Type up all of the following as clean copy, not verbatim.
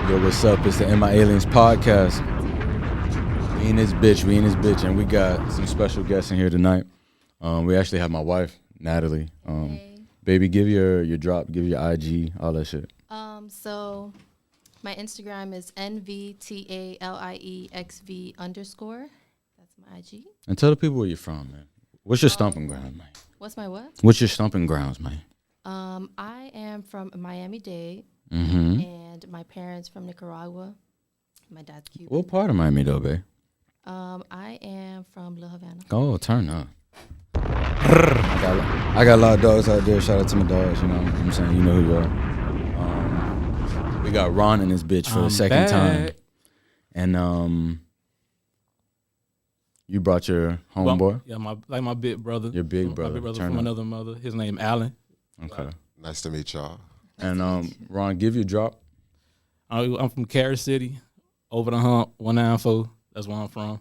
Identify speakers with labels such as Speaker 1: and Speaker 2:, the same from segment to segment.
Speaker 1: Yo, what's up? It's the M.I.ALIENS podcast. We in this bitch, and we got some special guests in here tonight. We actually have my wife, Natalie.
Speaker 2: Hey.
Speaker 1: Baby, give your drop, give your IG, all that shit.
Speaker 2: So my Instagram is NVTALIEXV_. That's my IG.
Speaker 1: And tell the people where you're from, man. What's your stomping ground, man?
Speaker 2: What's my what?
Speaker 1: What's your stomping grounds, man?
Speaker 2: I am from Miami-Dade,
Speaker 1: Mm-hmm.
Speaker 2: and my parents from Nicaragua. My dad's Cuban.
Speaker 1: What part of Miami, though, babe?
Speaker 2: I am from La Havana.
Speaker 1: Oh, turn up. I got a lot of dogs out there. Shout out to my dogs, you know what I'm saying? You know who you are. We got Ron in this bitch for the second time. And you brought your homeboy?
Speaker 3: Yeah, my big brother.
Speaker 1: Your big brother.
Speaker 3: My big brother
Speaker 1: Turn
Speaker 3: from
Speaker 1: up.
Speaker 3: another mother. His name Alan.
Speaker 1: Okay.
Speaker 4: Nice to meet y'all.
Speaker 1: And Ron, give your drop.
Speaker 3: I'm from Carriage City, over the hump, 194. That's where I'm from.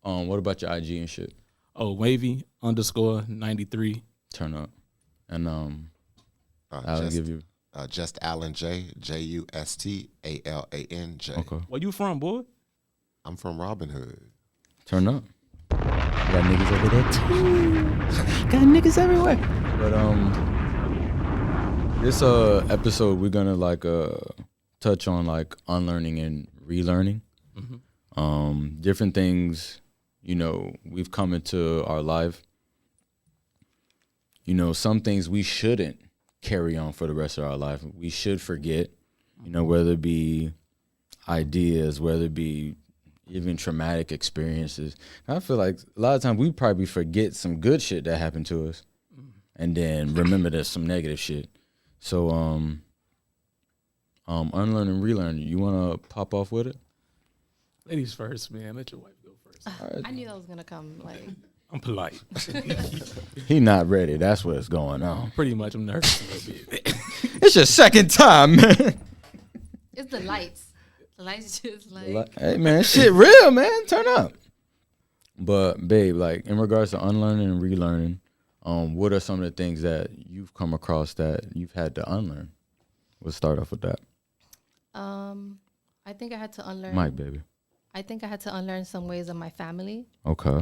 Speaker 1: What about your IG and shit?
Speaker 3: Oh, Wavy_93.
Speaker 1: Turn up. And I'll give you.
Speaker 4: Just Alan J, JUSTALAN J.
Speaker 1: Okay.
Speaker 3: Where you from, boy?
Speaker 4: I'm from Robin Hood.
Speaker 1: Turn up. Got niggas over there too. Got niggas everywhere. But this episode we're gonna touch on like unlearning and relearning.
Speaker 3: Mm-hmm.
Speaker 1: Different things, you know, we've come into our life. You know, some things we shouldn't carry on for the rest of our life. We should forget, you know, whether it be ideas, whether it be even traumatic experiences. I feel like a lot of times we probably forget some good shit that happened to us and then remember there's some negative shit. So, unlearn and relearn. You want to pop off with it?
Speaker 3: Ladies first, man. Let your wife go first.
Speaker 2: I knew that was gonna come. Like,
Speaker 3: I'm polite.
Speaker 1: He not ready. That's what's going on.
Speaker 3: Pretty much, I'm nervous a little bit.
Speaker 1: It's your second time, man.
Speaker 2: it's the lights. The lights just like.
Speaker 1: Hey, man, shit real, man. Turn up. But, babe, like, in regards to unlearning and relearning, what are some of the things that you've come across that you've had to unlearn? We'll start off with that.
Speaker 2: I think I had to unlearn.
Speaker 1: Mike, baby.
Speaker 2: I think I had to unlearn some ways of my family.
Speaker 1: Okay.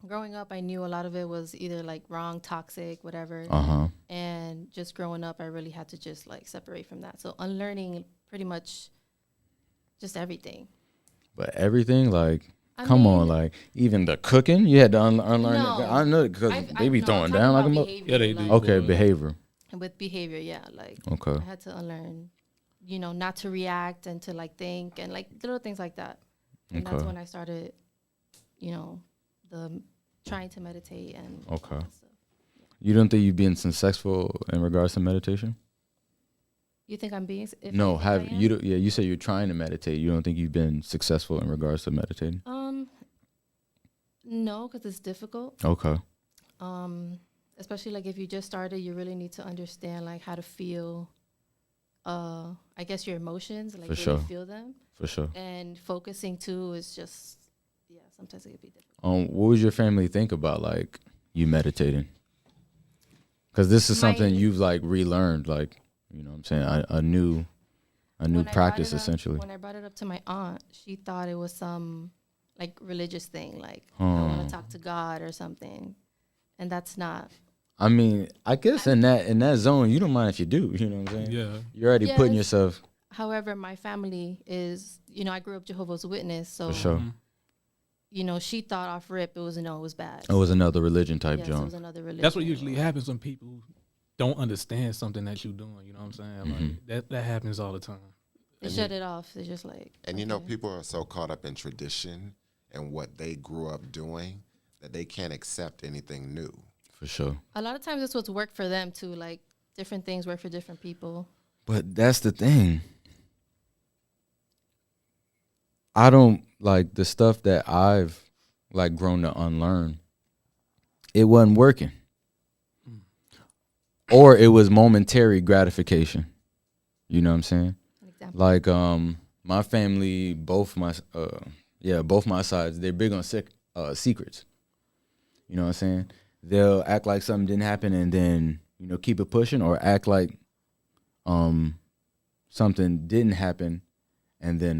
Speaker 2: Growing up, I knew a lot of it was either like wrong, toxic, whatever.
Speaker 1: Uh-huh.
Speaker 2: And just growing up, I really had to just like separate from that. So unlearning pretty much just everything.
Speaker 1: But everything, like,
Speaker 2: I
Speaker 1: come
Speaker 2: mean,
Speaker 1: on, like, even the cooking, you had to unlearn
Speaker 2: No.
Speaker 1: it. I know because they be throwing down like a mother.
Speaker 3: Yeah, they do.
Speaker 1: Okay,
Speaker 3: Well,
Speaker 1: behavior.
Speaker 2: With behavior, yeah. Like,
Speaker 1: Okay.
Speaker 2: I had to unlearn, you know, not to react and to like think and like little things like that. And that's
Speaker 1: Okay.
Speaker 2: when I started, you know, trying to meditate and
Speaker 1: Okay.
Speaker 2: stuff.
Speaker 1: You don't think you've been successful in regards to meditation?
Speaker 2: You think I'm being? If
Speaker 1: No,
Speaker 2: I think
Speaker 1: have
Speaker 2: I am?
Speaker 1: you? Yeah, you say you're trying to meditate. You don't think you've been successful in regards to meditating?
Speaker 2: No, because it's difficult.
Speaker 1: Okay.
Speaker 2: Especially like if you just started, you really need to understand like how to feel. I guess your emotions, like
Speaker 1: For
Speaker 2: really
Speaker 1: sure.
Speaker 2: feel them,
Speaker 1: For sure.
Speaker 2: and focusing too is just, yeah. Sometimes it could be difficult.
Speaker 1: What would your family think about like you meditating? Because this is something
Speaker 2: My-
Speaker 1: you've like relearned, like, you know what I'm saying, a new
Speaker 2: When I brought
Speaker 1: practice
Speaker 2: it up-
Speaker 1: essentially.
Speaker 2: When I brought it up to my aunt, she thought it was some like religious thing, like I
Speaker 1: Hmm.
Speaker 2: want to talk to God or something, and that's not.
Speaker 1: I mean, I guess in that zone, you don't mind if you do. You know what I'm saying?
Speaker 3: Yeah.
Speaker 1: You're already putting
Speaker 2: Yes.
Speaker 1: yourself
Speaker 2: However, my family is, you know, I grew up Jehovah's Witness, so
Speaker 1: for sure.
Speaker 3: Mhm.
Speaker 2: you know, she thought off rip it was bad.
Speaker 1: It was another religion type
Speaker 2: Yes, it
Speaker 1: jump.
Speaker 2: was another religion.
Speaker 3: That's what usually happens when people don't understand something that you're doing. You know what I'm saying?
Speaker 1: Mhm.
Speaker 3: Like that happens all the time.
Speaker 2: They shut it off. They're just like.
Speaker 4: And you know,
Speaker 2: okay.
Speaker 4: people are so caught up in tradition and what they grew up doing that they can't accept anything new.
Speaker 1: For sure.
Speaker 2: A lot of times it's what's worked for them too. Like different things work for different people.
Speaker 1: But that's the thing. I don't like the stuff that I've like grown to unlearn. It wasn't working. Or it was momentary gratification. You know what I'm saying?
Speaker 2: An example.
Speaker 1: Like my family, both my sides, they're big on secrets. You know what I'm saying? They'll act like something didn't happen and then, you know, keep it pushing, or act like something didn't happen, and then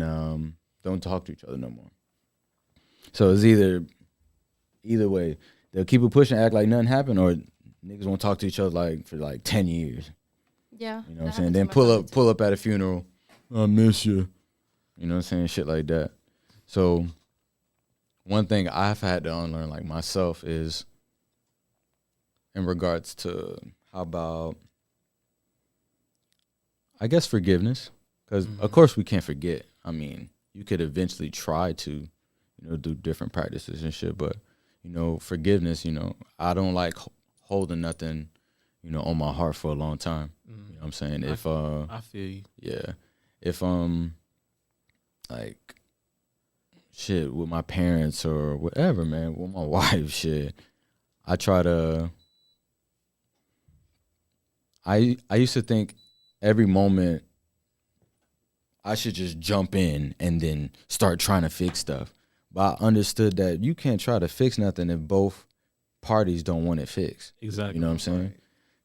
Speaker 1: don't talk to each other no more. So it's either way. They'll keep it pushing, act like nothing happened, or niggas won't talk to each other like for like 10 years.
Speaker 2: Yeah.
Speaker 1: You know what I'm saying? Then pull up at a funeral. I miss you. You know what I'm saying? Shit like that. So one thing I've had to unlearn, like myself, is in regards to how about, I guess, forgiveness. Because, of course, we can't forget. I mean, you could eventually try to, do different practices and shit. But, forgiveness, I don't like holding nothing, on my heart for a long time. You know what I'm saying?
Speaker 3: I feel you.
Speaker 1: Yeah. If, like, shit, with my parents or whatever, man, with my wife, shit, I try to, I used to think every moment I should just jump in and then start trying to fix stuff. But I understood that you can't try to fix nothing if both parties don't want it fixed.
Speaker 3: Exactly.
Speaker 1: You know what I'm saying? Right.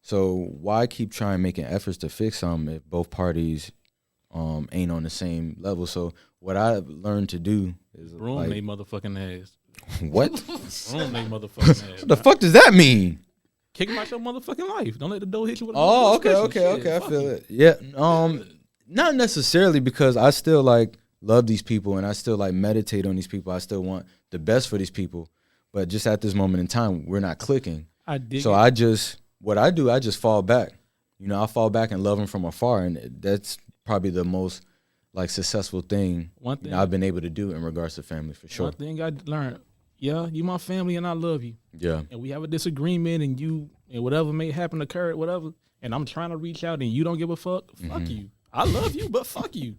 Speaker 1: So why keep trying making efforts to fix something if both parties ain't on the same level? So what I've learned to do is
Speaker 3: Broom they motherfucking ass.
Speaker 1: What?
Speaker 3: Broom they motherfucking ass.
Speaker 1: What the fuck does that mean?
Speaker 3: Kick him out your motherfucking life. Don't let the door hit you with a
Speaker 1: okay. I feel it. Yeah. Not necessarily, because I still like love these people and I still like meditate on these people. I still want the best for these people. But just at this moment in time, we're not clicking.
Speaker 3: I dig
Speaker 1: so
Speaker 3: it.
Speaker 1: I just fall back. I fall back and love them from afar. And that's probably the most like successful thing, I've been able to do in regards to family, for sure.
Speaker 3: One thing I learned, you my family and I love you.
Speaker 1: Yeah.
Speaker 3: And we have a disagreement and whatever may happen, occur, whatever, and I'm trying to reach out and you don't give a fuck, fuck you. I love you, but fuck you.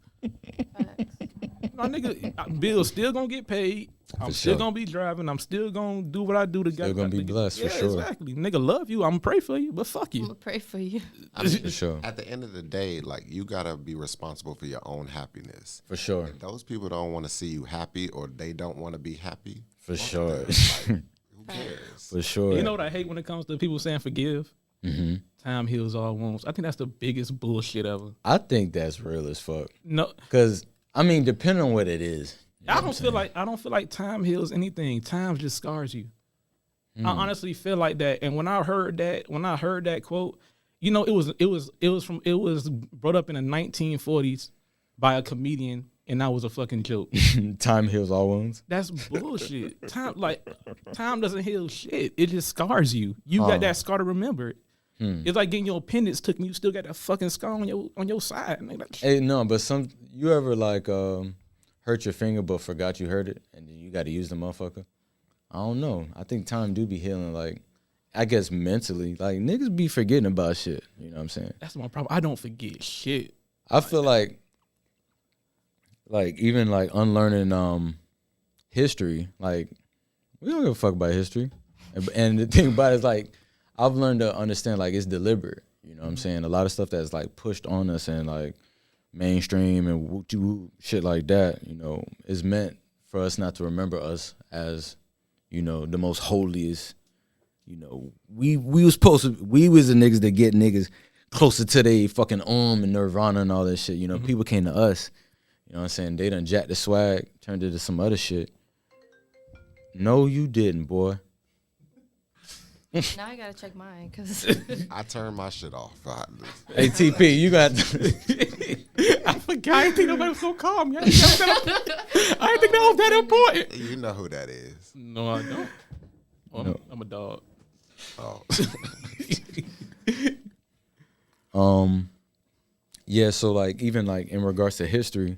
Speaker 3: My nigga, Bill's still gonna get paid. I'm still gonna be driving. I'm still gonna do what I do to get.
Speaker 1: Still gonna be blessed, for sure.
Speaker 3: Exactly. Nigga, love you. I'm gonna pray for you, but fuck you.
Speaker 2: I'm gonna pray for you.
Speaker 4: I mean,
Speaker 1: for sure.
Speaker 4: At the end of the day, like, you gotta be responsible for your own happiness.
Speaker 1: For sure.
Speaker 4: If those people don't want to see you happy, or they don't want to be happy,
Speaker 1: for sure.
Speaker 4: Like, who cares?
Speaker 1: For sure.
Speaker 3: You know what I hate when it comes to people saying forgive?
Speaker 1: Mm-hmm.
Speaker 3: Time heals all wounds. I think that's the biggest bullshit ever.
Speaker 1: I think that's real as fuck.
Speaker 3: No,
Speaker 1: because I mean, depending on what it is.
Speaker 3: I don't feel like time heals anything. Time just scars you. I honestly feel like that. And when I heard that quote, it was brought up in the 1940s by a comedian, and that was a fucking joke.
Speaker 1: Time heals all wounds.
Speaker 3: That's bullshit. Time doesn't heal shit. It just scars you. You got that scar to remember it. It's like getting your appendix took, and you still got that fucking scar on your side.
Speaker 1: Hey, no, but you ever like hurt your finger but forgot you hurt it, and then you got to use the motherfucker? I don't know. I think time do be healing, like, I guess mentally. Like, niggas be forgetting about shit. You know what I'm saying?
Speaker 3: That's my problem. I don't forget shit.
Speaker 1: I feel like even like unlearning history, like, we don't give a fuck about history. And the thing about it is, like, I've learned to understand, like, it's deliberate. You know what I'm saying? A lot of stuff that's like pushed on us and like mainstream and woo shit like that, is meant for us not to remember us as, the most holiest. We was the niggas that get niggas closer to their fucking and nirvana and all that shit. People came to us. You know what I'm saying? They done jacked the swag, turned it into some other shit. No, you didn't, boy.
Speaker 2: Now I gotta check mine, cause
Speaker 4: I turned my shit off.
Speaker 1: Hey, TP, you got.
Speaker 3: I forgot. I didn't think nobody was gonna call me. I didn't think that was that important.
Speaker 4: You know who that is?
Speaker 3: No, I don't. Well,
Speaker 1: No.
Speaker 3: I'm a dog.
Speaker 4: Oh.
Speaker 1: Yeah. So like, even like in regards to history,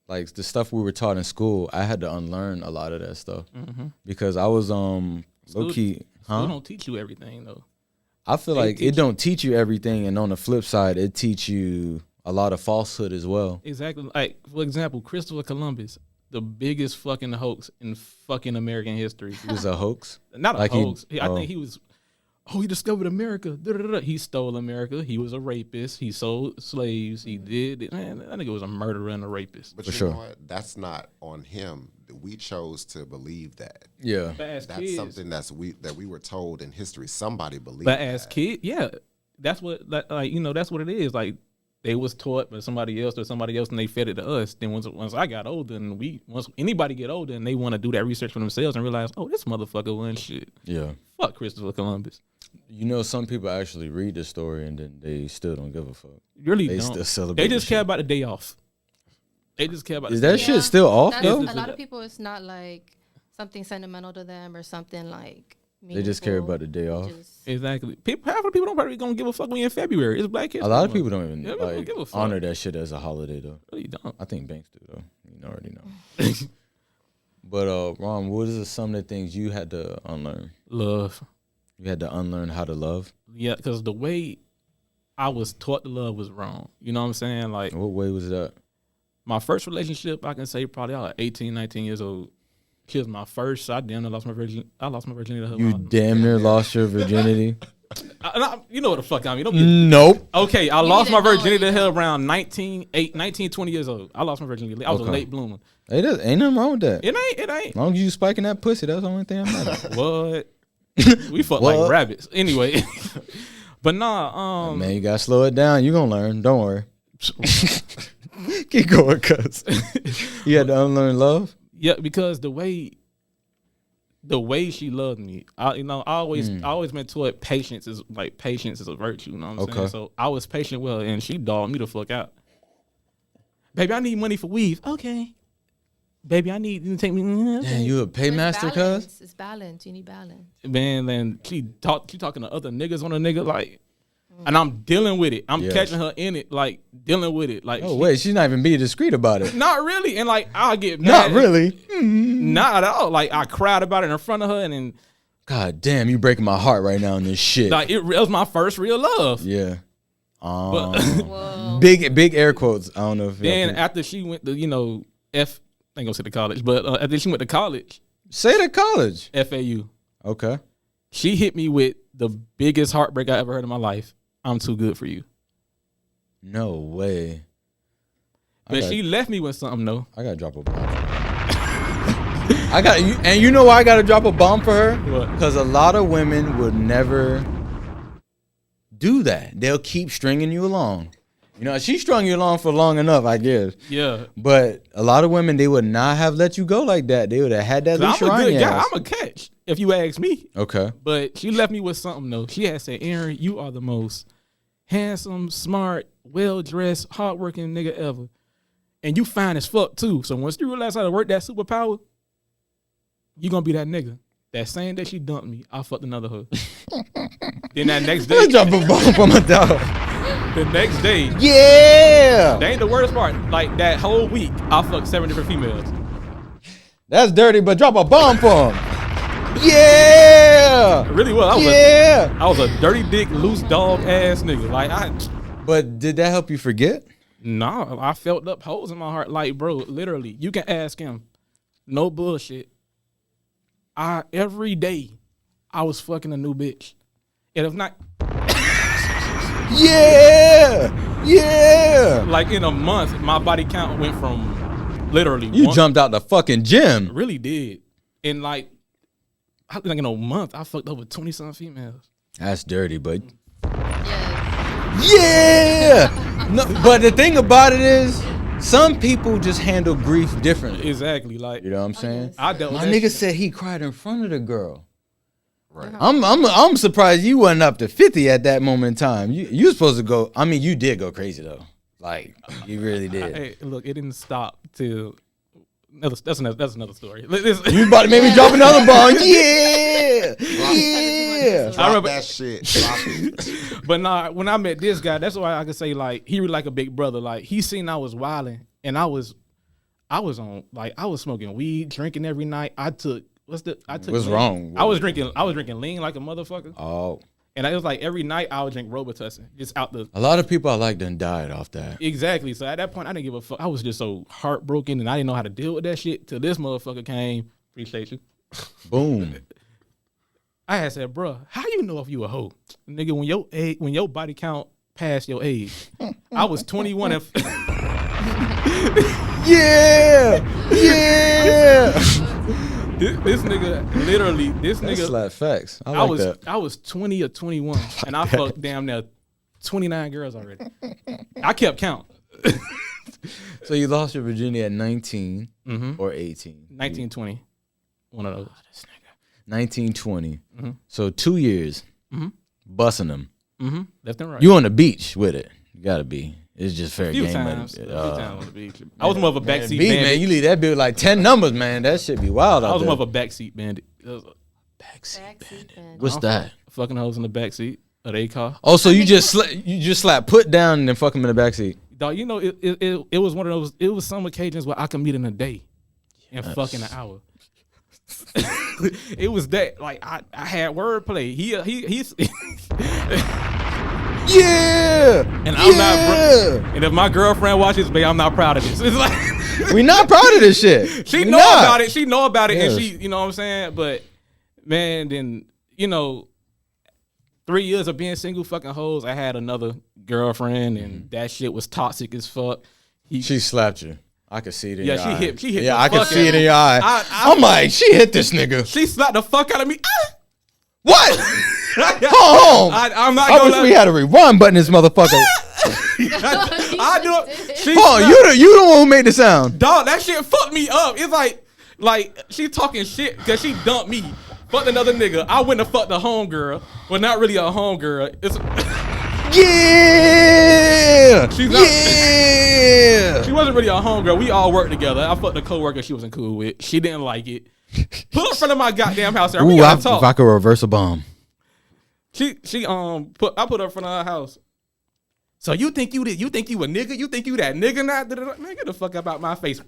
Speaker 1: like the stuff we were taught in school, I had to unlearn a lot of that stuff because I was low key.
Speaker 3: School don't teach you everything though.
Speaker 1: I feel like it don't teach you everything, and on the flip side, it teach you a lot of falsehood as well.
Speaker 3: Exactly. Like, for example, Christopher Columbus, the biggest fucking hoax in fucking American history.
Speaker 1: He was a hoax?
Speaker 3: Not a hoax. I think he was. Oh, he discovered America. Da-da-da-da. He stole America. He was a rapist. He sold slaves. He did it. Man, that nigga was a murderer and a rapist.
Speaker 4: But
Speaker 1: For
Speaker 4: know what? That's not on him. We chose to believe that.
Speaker 1: Yeah.
Speaker 3: That's
Speaker 4: kids. Something that we were told in history. Somebody believed
Speaker 3: But
Speaker 4: that.
Speaker 3: as kid, yeah, that's what that's what it is. Like, they was taught by somebody else, and they fed it to us. Then once I got older, and once anybody get older and they want to do that research for themselves and realize, oh, this motherfucker wasn't shit.
Speaker 1: Yeah.
Speaker 3: Fuck Christopher Columbus.
Speaker 1: You know, some people actually read the story and then they still don't give a fuck.
Speaker 3: Really
Speaker 1: They
Speaker 3: don't.
Speaker 1: still celebrate.
Speaker 3: They just
Speaker 1: the
Speaker 3: care
Speaker 1: shit.
Speaker 3: about the day off. They just care about.
Speaker 1: Is
Speaker 3: the
Speaker 1: that
Speaker 3: day
Speaker 1: shit still off
Speaker 2: That's-
Speaker 1: though?
Speaker 2: A lot of people, it's not like something sentimental to them or something like
Speaker 1: They just care
Speaker 2: meaningful.
Speaker 1: about the day off.
Speaker 2: Just-
Speaker 3: Exactly. Half of the people don't probably gonna give a fuck when you're in February. It's Black History
Speaker 1: A lot of
Speaker 3: Month.
Speaker 1: people don't even
Speaker 3: Yeah, people don't give a fuck.
Speaker 1: honor that shit as a holiday though.
Speaker 3: Really don't.
Speaker 1: I think banks do though. You already know. But Ron, what is some of the things you had to unlearn?
Speaker 3: Love.
Speaker 1: You had to unlearn how to love.
Speaker 3: Yeah, because the way I was taught to love was wrong. You know what I'm saying? Like
Speaker 1: What way was that?
Speaker 3: my first relationship, I can say probably I was 18, 19 years old. She was my first. So I damn near lost my virginity. I lost my virginity to her.
Speaker 1: You damn near lost your virginity.
Speaker 3: You know what the fuck I mean. Don't get
Speaker 1: Nope.
Speaker 3: Okay, I lost my
Speaker 2: didn't know
Speaker 3: virginity
Speaker 2: it,
Speaker 3: to her around 19, 20 years old. I lost my virginity. I was a
Speaker 1: Okay.
Speaker 3: late bloomer.
Speaker 1: Hey, ain't nothing wrong with that.
Speaker 3: It ain't.
Speaker 1: As long as you spiking that pussy, that's the only thing that matters.
Speaker 3: What? We fuck
Speaker 1: What?
Speaker 3: like rabbits. Anyway. But nah,
Speaker 1: Man, you gotta slow it down. You gonna learn. Don't worry. Keep going, cuz. You had to unlearn love.
Speaker 3: yeah, because the way she loved me, I always been taught patience is a virtue. You know what I'm saying?
Speaker 1: Okay.
Speaker 3: So I was patient with her, and she dogged me the fuck out. Baby, I need money for weave. Okay. Baby, I need you to take me.
Speaker 1: Damn,
Speaker 3: Okay.
Speaker 1: you a
Speaker 2: It's
Speaker 1: paymaster, cuz?
Speaker 2: balance. It's balance. You need balance.
Speaker 3: Man, then she talking to other niggas on a nigga like, and I'm dealing with it. I'm
Speaker 1: Yeah.
Speaker 3: catching her in it, like dealing with it, like.
Speaker 1: Oh wait, she's not even being discreet about it.
Speaker 3: Not really, and like I'll get mad.
Speaker 1: Not really.
Speaker 3: Not at all. Like I cried about it in front of her, and then
Speaker 1: God damn, you breaking my heart right now in this shit.
Speaker 3: like it was my first real love.
Speaker 1: Yeah.
Speaker 3: But
Speaker 2: Whoa.
Speaker 1: Big air quotes. I don't know if y'all
Speaker 3: then
Speaker 1: can-
Speaker 3: after she went to I ain't gonna say the college, but after she went to college,
Speaker 1: say to college.
Speaker 3: FAU,
Speaker 1: Okay.
Speaker 3: she hit me with the biggest heartbreak I ever heard in my life. I'm too good for you.
Speaker 1: No way.
Speaker 3: But she left me with something though.
Speaker 1: I gotta drop a bomb. I got you, and you know why I gotta drop a bomb for her?
Speaker 3: What?
Speaker 1: Because a lot of women would never do that. They'll keep stringing you along. You know, she strung you along for long enough, I guess.
Speaker 3: Yeah.
Speaker 1: But a lot of women, they would not have let you go like that. They would have had that leash
Speaker 3: I'm a
Speaker 1: around
Speaker 3: good
Speaker 1: your
Speaker 3: guy.
Speaker 1: ass.
Speaker 3: I'm a catch, if you ask me.
Speaker 1: Okay.
Speaker 3: But she left me with something though. She had said, Aaron, you are the most handsome, smart, well-dressed, hardworking nigga ever. And you fine as fuck too. So once you realize how to work that superpower, you gonna be that nigga. That same day she dumped me, I fucked another hoe. Then that next day,
Speaker 1: Let's drop a bomb for my dog.
Speaker 3: the next day,
Speaker 1: Yeah.
Speaker 3: that ain't the worst part. Like that whole week, I fucked 7 different females.
Speaker 1: That's dirty, but drop a bomb for him. Yeah.
Speaker 3: It really was. I was a dirty dick, loose dog ass nigga. Like
Speaker 1: But did that help you forget?
Speaker 3: nah, I felt up holes in my heart. Like, bro, literally, you can ask him. No bullshit. Every day I was fucking a new bitch. And if not,
Speaker 1: Yeah.
Speaker 3: like in a month, my body count went from literally
Speaker 1: You jumped out the fucking gym.
Speaker 3: Really did. And like in a month, I fucked over 20-something females.
Speaker 1: That's dirty, but
Speaker 2: Yes.
Speaker 1: yeah. No, but the thing about it is, some people just handle grief differently.
Speaker 3: Exactly. Like
Speaker 1: You know what I'm saying?
Speaker 2: yes.
Speaker 3: I dealt with
Speaker 1: My
Speaker 3: that
Speaker 1: nigga
Speaker 3: shit.
Speaker 1: said he cried in front of the girl.
Speaker 4: Right.
Speaker 1: I'm surprised you wasn't up to 50 at that moment in time. You supposed to go. I mean, you did go crazy though. Like you really did.
Speaker 3: Hey, look, it didn't stop till that's another story.
Speaker 1: You about to make me drop another ball? Yeah, yeah.
Speaker 4: Drop
Speaker 3: I remember-
Speaker 4: that shit. Drop it.
Speaker 3: But nah, when I met this guy, that's why I could say like he really like a big brother. Like he seen I was wilding, and I was on like I was smoking weed, drinking every night. I took
Speaker 1: What's
Speaker 3: lean.
Speaker 1: wrong?
Speaker 3: I was drinking lean like a motherfucker,
Speaker 1: Oh,
Speaker 3: and it was like every night I would drink Robitussin, just out the
Speaker 1: a lot of people I like done died off that.
Speaker 3: exactly. So at that point, I didn't give a fuck. I was just so heartbroken, and I didn't know how to deal with that shit till this motherfucker came. Appreciate you.
Speaker 1: Boom.
Speaker 3: I had said, bruh, how you know if you a hoe? Nigga, when your body count past your age. I was 21 and
Speaker 1: Yeah, yeah.
Speaker 3: this nigga, literally, this
Speaker 1: That's
Speaker 3: nigga,
Speaker 1: slap facts. I
Speaker 3: I
Speaker 1: like that.
Speaker 3: was 20 or 21 and I fucked damn near 29 girls already. I kept count.
Speaker 1: So you lost your virginity at 19
Speaker 3: Mm-hmm.
Speaker 1: or 18?
Speaker 3: 19, 20. One of those.
Speaker 1: 19, 20.
Speaker 3: Mm-hmm.
Speaker 1: So 2 years,
Speaker 3: Mm-hmm.
Speaker 1: busting them.
Speaker 3: Mm-hmm. Left and right.
Speaker 1: You on the beach with it. You got to be. It's just fair
Speaker 3: a few
Speaker 1: game.
Speaker 3: times.
Speaker 1: At
Speaker 3: A
Speaker 1: it.
Speaker 3: few times on the beach. I was more of a backseat
Speaker 1: Beat,
Speaker 3: bandit.
Speaker 1: man. You leave that bitch like 10 numbers, man. That shit be wild
Speaker 3: I
Speaker 1: out
Speaker 3: was
Speaker 1: there.
Speaker 3: more of a backseat bandit.
Speaker 2: Backseat bandit.
Speaker 1: What's that?
Speaker 3: Fucking hoes in the backseat of their car.
Speaker 1: Oh, so you just slap put down and then fuck him in the backseat.
Speaker 3: Dog, you know, it was one of those. It was some occasions where I could meet in a day and fuck in an hour. It was that like I had wordplay. He's
Speaker 1: Yeah.
Speaker 3: and I'm not. And if my girlfriend watches, babe, I'm not proud of this. It's like
Speaker 1: We not proud of this shit.
Speaker 3: she
Speaker 1: We
Speaker 3: know
Speaker 1: not.
Speaker 3: about it. She know about it,
Speaker 1: Yes.
Speaker 3: and she, you know what I'm saying. But man, then 3 years of being single, fucking hoes. I had another girlfriend, and that shit was toxic as fuck.
Speaker 1: She slapped you. I could see it in your eye.
Speaker 3: She hit.
Speaker 1: Yeah,
Speaker 3: the
Speaker 1: I could
Speaker 3: fuck
Speaker 1: see
Speaker 3: out
Speaker 1: it
Speaker 3: of
Speaker 1: in
Speaker 3: me.
Speaker 1: your eye. I'm like, she hit this nigga.
Speaker 3: She slapped the fuck out of me.
Speaker 1: What? Hold on.
Speaker 3: I'm not
Speaker 1: I
Speaker 3: gonna
Speaker 1: wish we had a rewind button this motherfucker.
Speaker 3: I do it. She
Speaker 1: Hold on, you the one who made the sound.
Speaker 3: dog, that shit fucked me up. It's like she talking shit because she dumped me. Fucked another nigga. I went to fuck the homegirl. Well, not really a homegirl. It's
Speaker 1: Yeah.
Speaker 3: She's not-
Speaker 1: Yeah.
Speaker 3: she wasn't really a homegirl. We all worked together. I fucked a coworker she wasn't cool with. She didn't like it. Pull up in front of my goddamn house. We
Speaker 1: Ooh,
Speaker 3: gotta
Speaker 1: if
Speaker 3: talk.
Speaker 1: I could reverse a bomb.
Speaker 3: I put her in front of her house. So you think you a nigga? You think you that nigga now? Man, get the fuck up out my face.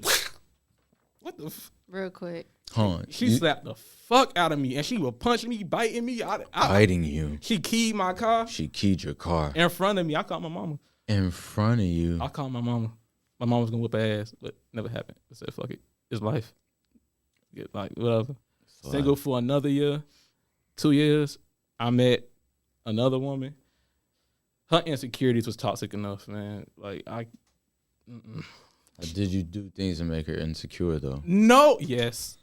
Speaker 3: What the
Speaker 2: Real quick.
Speaker 1: Huh.
Speaker 3: She slapped the fuck out of me, and she was punching me, biting me.
Speaker 1: Biting you.
Speaker 3: She keyed my car
Speaker 1: She keyed your car.
Speaker 3: in front of me. I called my mama.
Speaker 1: In front of you.
Speaker 3: I called my mama. My mom was gonna whip her ass, but never happened. I said, fuck it. It's life. Get like whatever. Single for another year, 2 years. I met another woman. Her insecurities was toxic enough, man. Like
Speaker 1: Did you do things to make her insecure though?
Speaker 3: no, yes.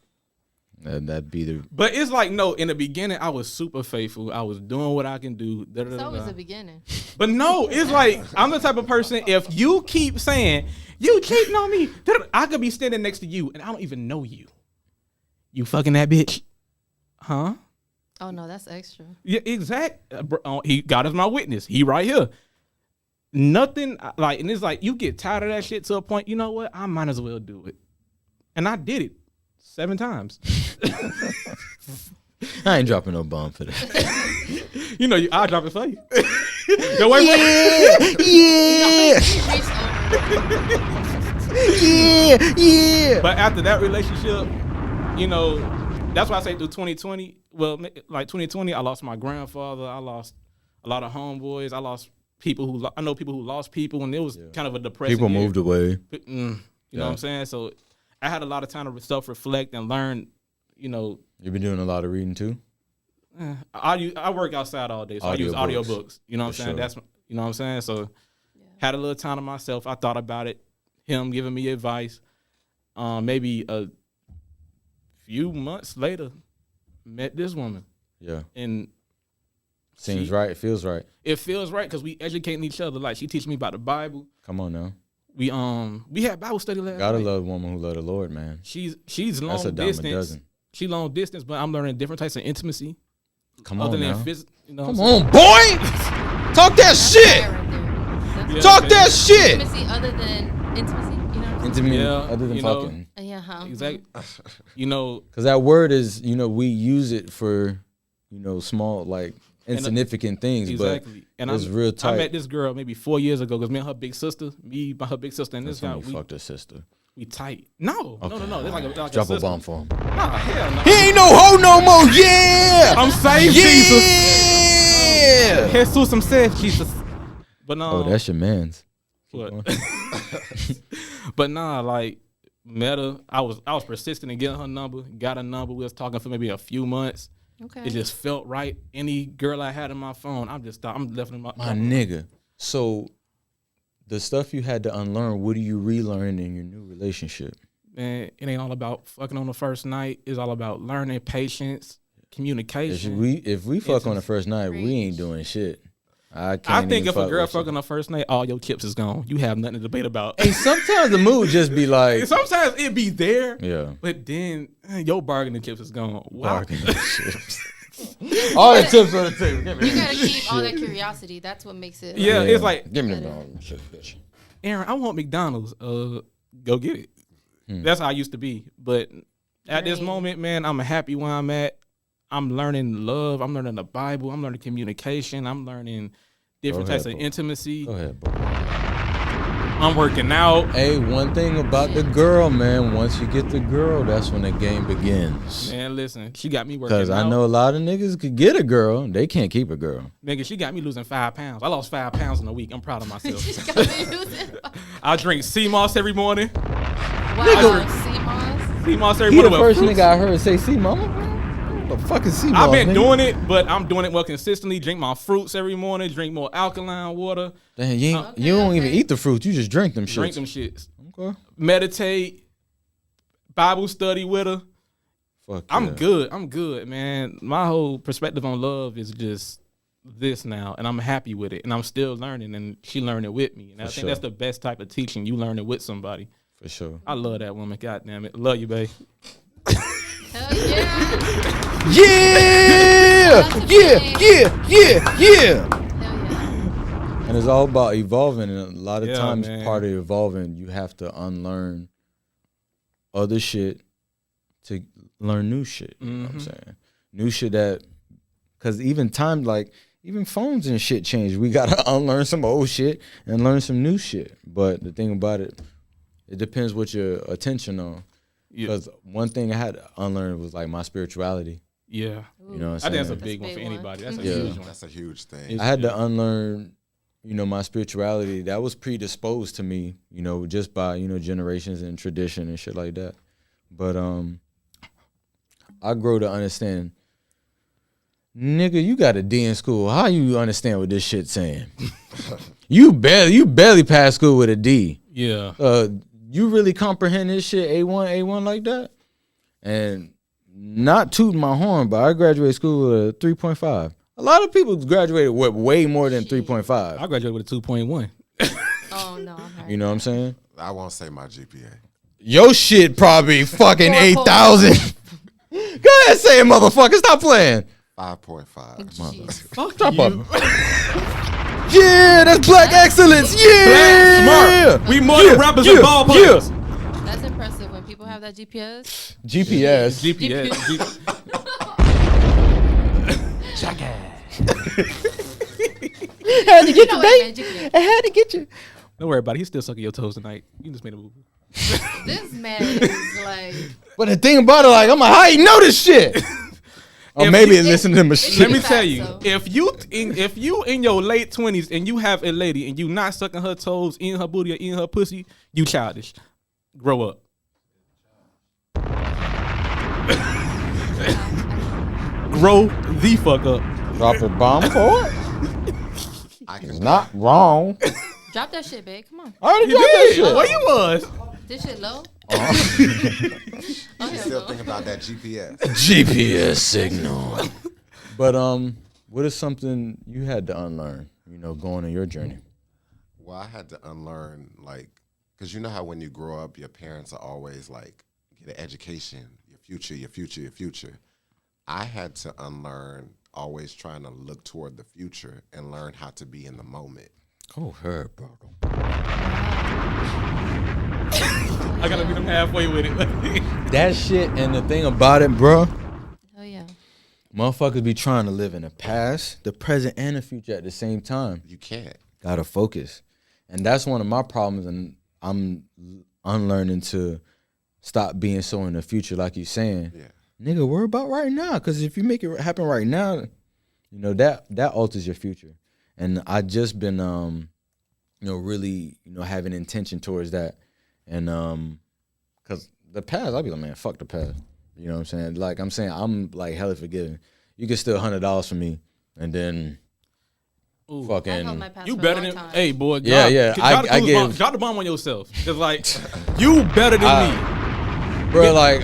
Speaker 1: That'd be the.
Speaker 3: But it's like, no, in the beginning, I was super faithful. I was doing what I can do.
Speaker 2: It's always the beginning.
Speaker 3: But no, it's like, I'm the type of person, if you keep saying, you cheating on me, I could be standing next to you and I don't even know you. You fucking that bitch. Huh?
Speaker 2: Oh no, that's extra.
Speaker 3: Yeah, exact. He God is my witness. He right here. Nothing like, and it's like, you get tired of that shit to a point, you know what? I might as well do it. And I did it 7 times.
Speaker 1: I ain't dropping no bomb for that.
Speaker 3: You know, I'll drop it for you. Yo, wait.
Speaker 1: Yeah.
Speaker 3: But after that relationship, you know, that's why I say through 2020, well, like 2020, I lost my grandfather. I lost a lot of homeboys. I lost people I know people who lost people, and it was kind of a depressing
Speaker 1: People
Speaker 3: year.
Speaker 1: moved away.
Speaker 3: You know what I'm saying? So I had a lot of time to self-reflect and learn, you know.
Speaker 1: You've been doing a lot of reading too?
Speaker 3: I work outside all day, so I use audiobooks. You know what I'm saying?
Speaker 1: sure.
Speaker 3: That's, you know what I'm saying? So had a little time to myself. I thought about it. Him giving me advice. Maybe a few months later, met this woman.
Speaker 1: Yeah.
Speaker 3: And
Speaker 1: Seems right. It feels right.
Speaker 3: it feels right because we educating each other. Like, she teach me about the Bible.
Speaker 1: Come on now.
Speaker 3: We had Bible study last
Speaker 1: Gotta
Speaker 3: night.
Speaker 1: love a woman who love the Lord, man.
Speaker 3: She's
Speaker 1: That's
Speaker 3: long
Speaker 1: a dime a
Speaker 3: distance.
Speaker 1: dozen.
Speaker 3: She long distance, but I'm learning different types of intimacy.
Speaker 1: Come
Speaker 3: other
Speaker 1: on
Speaker 3: than
Speaker 1: now.
Speaker 3: you know
Speaker 1: Come
Speaker 3: what I'm
Speaker 1: on, boy. Talk that
Speaker 2: That's
Speaker 1: shit.
Speaker 2: right there.
Speaker 3: Yeah.
Speaker 1: Talk that shit.
Speaker 2: Intimacy other than intimacy. You know what I'm saying?
Speaker 1: Intimate,
Speaker 3: Yeah,
Speaker 1: other than
Speaker 3: you know.
Speaker 1: fucking.
Speaker 2: Yeah. Huh?
Speaker 3: Exactly. You know,
Speaker 1: Because that word is, we use it for, small, like, insignificant things,
Speaker 3: exactly.
Speaker 1: but it's real tight.
Speaker 3: I met this girl maybe 4 years ago because me and her big sister, her big sister, and
Speaker 1: That's
Speaker 3: this guy,
Speaker 1: when you fucked her sister.
Speaker 3: we tight. No. It's like a
Speaker 1: Drop
Speaker 3: sister.
Speaker 1: a bomb for him.
Speaker 3: Nah, hell no.
Speaker 1: He ain't no hoe no more. Yeah.
Speaker 3: I'm saved, Jesus.
Speaker 1: Yeah.
Speaker 3: Jesus himself, Jesus. But no.
Speaker 1: Oh, that's your man's.
Speaker 3: What? But nah, like, met her. I was persistent in getting her number. Got a number. We was talking for maybe a few months.
Speaker 2: Okay.
Speaker 3: It just felt right. Any girl I had in my phone, I'm definitely
Speaker 1: My nigga. So, the stuff you had to unlearn, what do you relearn in your new relationship?
Speaker 3: Man, it ain't all about fucking on the first night. It's all about learning patience, communication.
Speaker 1: If we fuck on the first night, we ain't doing shit. I can't.
Speaker 3: I think
Speaker 1: even
Speaker 3: if a
Speaker 1: fuck
Speaker 3: girl
Speaker 1: with you.
Speaker 3: fuck on her first night, all your chips is gone. You have nothing to debate about.
Speaker 1: Hey, sometimes the mood just be like,
Speaker 3: Sometimes it be there,
Speaker 1: yeah,
Speaker 3: but then your bargaining chips is gone. Wow.
Speaker 1: bargaining chips. All the chips on the table. Give me
Speaker 2: You
Speaker 1: that
Speaker 2: gotta
Speaker 1: shit.
Speaker 2: keep all that curiosity. That's what makes it.
Speaker 3: Yeah, it's like,
Speaker 1: give me the shit, bitch.
Speaker 3: Aaron, I want McDonald's. Go get it. That's how I used to be. But at this
Speaker 2: Right.
Speaker 3: moment, man, I'm happy where I'm at. I'm learning love. I'm learning the Bible. I'm learning communication. I'm learning different types of intimacy.
Speaker 1: Go ahead, bro.
Speaker 3: I'm working out.
Speaker 1: Hey, one thing about the girl, man. Once you get the girl, that's when the game begins.
Speaker 3: Man, listen, she got me working out.
Speaker 1: Because I know a lot of niggas could get a girl, they can't keep a girl.
Speaker 3: Nigga, she got me losing 5 pounds. I lost 5 pounds in a week. I'm proud of myself.
Speaker 2: Just gotta be using.
Speaker 3: I drink sea moss every morning.
Speaker 2: Wow, sea moss.
Speaker 3: Sea moss every
Speaker 1: He the
Speaker 3: morning.
Speaker 1: first nigga I heard say, "See, mama." What the fuck is sea moss,
Speaker 3: I've been
Speaker 1: nigga?
Speaker 3: doing it, but I'm doing it more consistently. Drink my fruits every morning. Drink more alkaline water.
Speaker 1: Damn, you don't even eat the fruit. You just drink them shits.
Speaker 3: Drink them shits.
Speaker 1: Okay.
Speaker 3: Meditate. Bible study with her.
Speaker 1: Fuck
Speaker 3: I'm
Speaker 1: yeah.
Speaker 3: good. I'm good, man. My whole perspective on love is just this now, and I'm happy with it. And I'm still learning, and she learning with me. And I think that's the best type of teaching. You learn it with somebody.
Speaker 1: For sure.
Speaker 3: I love that woman. God damn it. Love you, babe.
Speaker 2: Hell yeah.
Speaker 1: Yeah.
Speaker 2: Hell yeah.
Speaker 1: And it's all about evolving. And a lot of
Speaker 3: Yeah,
Speaker 1: times,
Speaker 3: man.
Speaker 1: part of evolving, you have to unlearn other shit to learn new shit. You know what I'm saying? New shit that, because even phones and shit change. We got to unlearn some old shit and learn some new shit. But the thing about it, it depends what your attention on.
Speaker 3: Yeah.
Speaker 1: Because one thing I had to unlearn was like my spirituality.
Speaker 3: Yeah.
Speaker 1: You know what I'm
Speaker 3: I
Speaker 1: saying?
Speaker 3: think that's a
Speaker 2: That's
Speaker 3: big
Speaker 2: a
Speaker 3: one for
Speaker 2: big one.
Speaker 3: anybody. That's a
Speaker 1: Yeah.
Speaker 3: huge one.
Speaker 4: That's a huge thing.
Speaker 1: I had to unlearn, my spirituality that was predisposed to me, just by, generations and tradition and shit like that. But I grow to understand, nigga, you got a D in school. How you understand what this shit's saying? you barely passed school with a D.
Speaker 3: Yeah.
Speaker 1: You really comprehend this shit A1 like that? And not tooting my horn, but I graduated school with a 3.5. A lot of people graduated with way more than 3.5.
Speaker 3: I graduated with a 2.1.
Speaker 2: Oh no, I'm hurt.
Speaker 1: You know what I'm saying?
Speaker 4: I won't say my GPA.
Speaker 1: Your shit probably fucking
Speaker 2: 4.0.
Speaker 1: 8,000. Go ahead, say it, motherfucker. Stop playing.
Speaker 4: 5.5.
Speaker 2: Jeez.
Speaker 3: Fuck
Speaker 1: Drop
Speaker 3: you.
Speaker 1: up. Yeah, that's black excellence. Yeah.
Speaker 3: Smart. We more than rappers and ball players.
Speaker 2: That's impressive when people have that GPS.
Speaker 1: GPS.
Speaker 3: GPS.
Speaker 1: Had to get
Speaker 2: No
Speaker 1: you,
Speaker 2: way, man,
Speaker 1: babe.
Speaker 2: GPS.
Speaker 1: I had to get you.
Speaker 3: Don't worry about it. He's still sucking your toes tonight. You just made a move.
Speaker 2: This man is like.
Speaker 1: But the thing about it, like, I'm like, how you know this shit? Or
Speaker 3: If
Speaker 1: maybe
Speaker 3: you-
Speaker 1: listen to my
Speaker 2: Let
Speaker 1: shit.
Speaker 3: Let me
Speaker 2: Facts,
Speaker 3: tell you,
Speaker 2: so.
Speaker 3: if you in your late 20s and you have a lady and you not sucking her toes, eating her booty or eating her pussy, you childish. Grow up. Grow the fuck up.
Speaker 1: Drop a bomb for it?
Speaker 4: I
Speaker 1: It's
Speaker 4: can
Speaker 1: not wrong.
Speaker 2: Drop that shit, babe. Come on.
Speaker 1: I already
Speaker 3: You
Speaker 1: dropped that
Speaker 3: did.
Speaker 1: shit.
Speaker 3: Where you was?
Speaker 2: This shit low.
Speaker 1: Uh-huh.
Speaker 2: Oh, hell
Speaker 4: still
Speaker 2: no.
Speaker 4: think about that GPS.
Speaker 1: GPS signal. But what is something you had to unlearn, going on your journey?
Speaker 4: Well, I had to unlearn, because you know how when you grow up, your parents are always like, get an education, your future, your future, your future. I had to unlearn always trying to look toward the future and learn how to be in the moment.
Speaker 1: Oh, her, bro.
Speaker 3: I gotta meet him halfway with it.
Speaker 1: That shit, and the thing about it, bro,
Speaker 2: Oh yeah.
Speaker 1: motherfuckers be trying to live in the past, the present, and the future at the same time.
Speaker 4: You can't.
Speaker 1: Gotta focus. And that's one of my problems, and I'm unlearning to stop being so in the future, like you saying.
Speaker 4: Yeah.
Speaker 1: Nigga, worry about right now, because if you make it happen right now, that alters your future. And I just been, really, having intention towards that. And because the past, I'll be like, man, fuck the past. You know what I'm saying? Like I'm saying, I'm like hella forgiving. You can steal $100 from me, and then
Speaker 3: Ooh.
Speaker 2: I
Speaker 1: fucking.
Speaker 2: held my past
Speaker 3: You
Speaker 2: for a
Speaker 3: better
Speaker 2: long
Speaker 3: than
Speaker 2: time.
Speaker 3: hey boy.
Speaker 1: Yeah, yeah. I give-
Speaker 3: drop the bomb on yourself. Cause like you better than me.
Speaker 1: Bro, like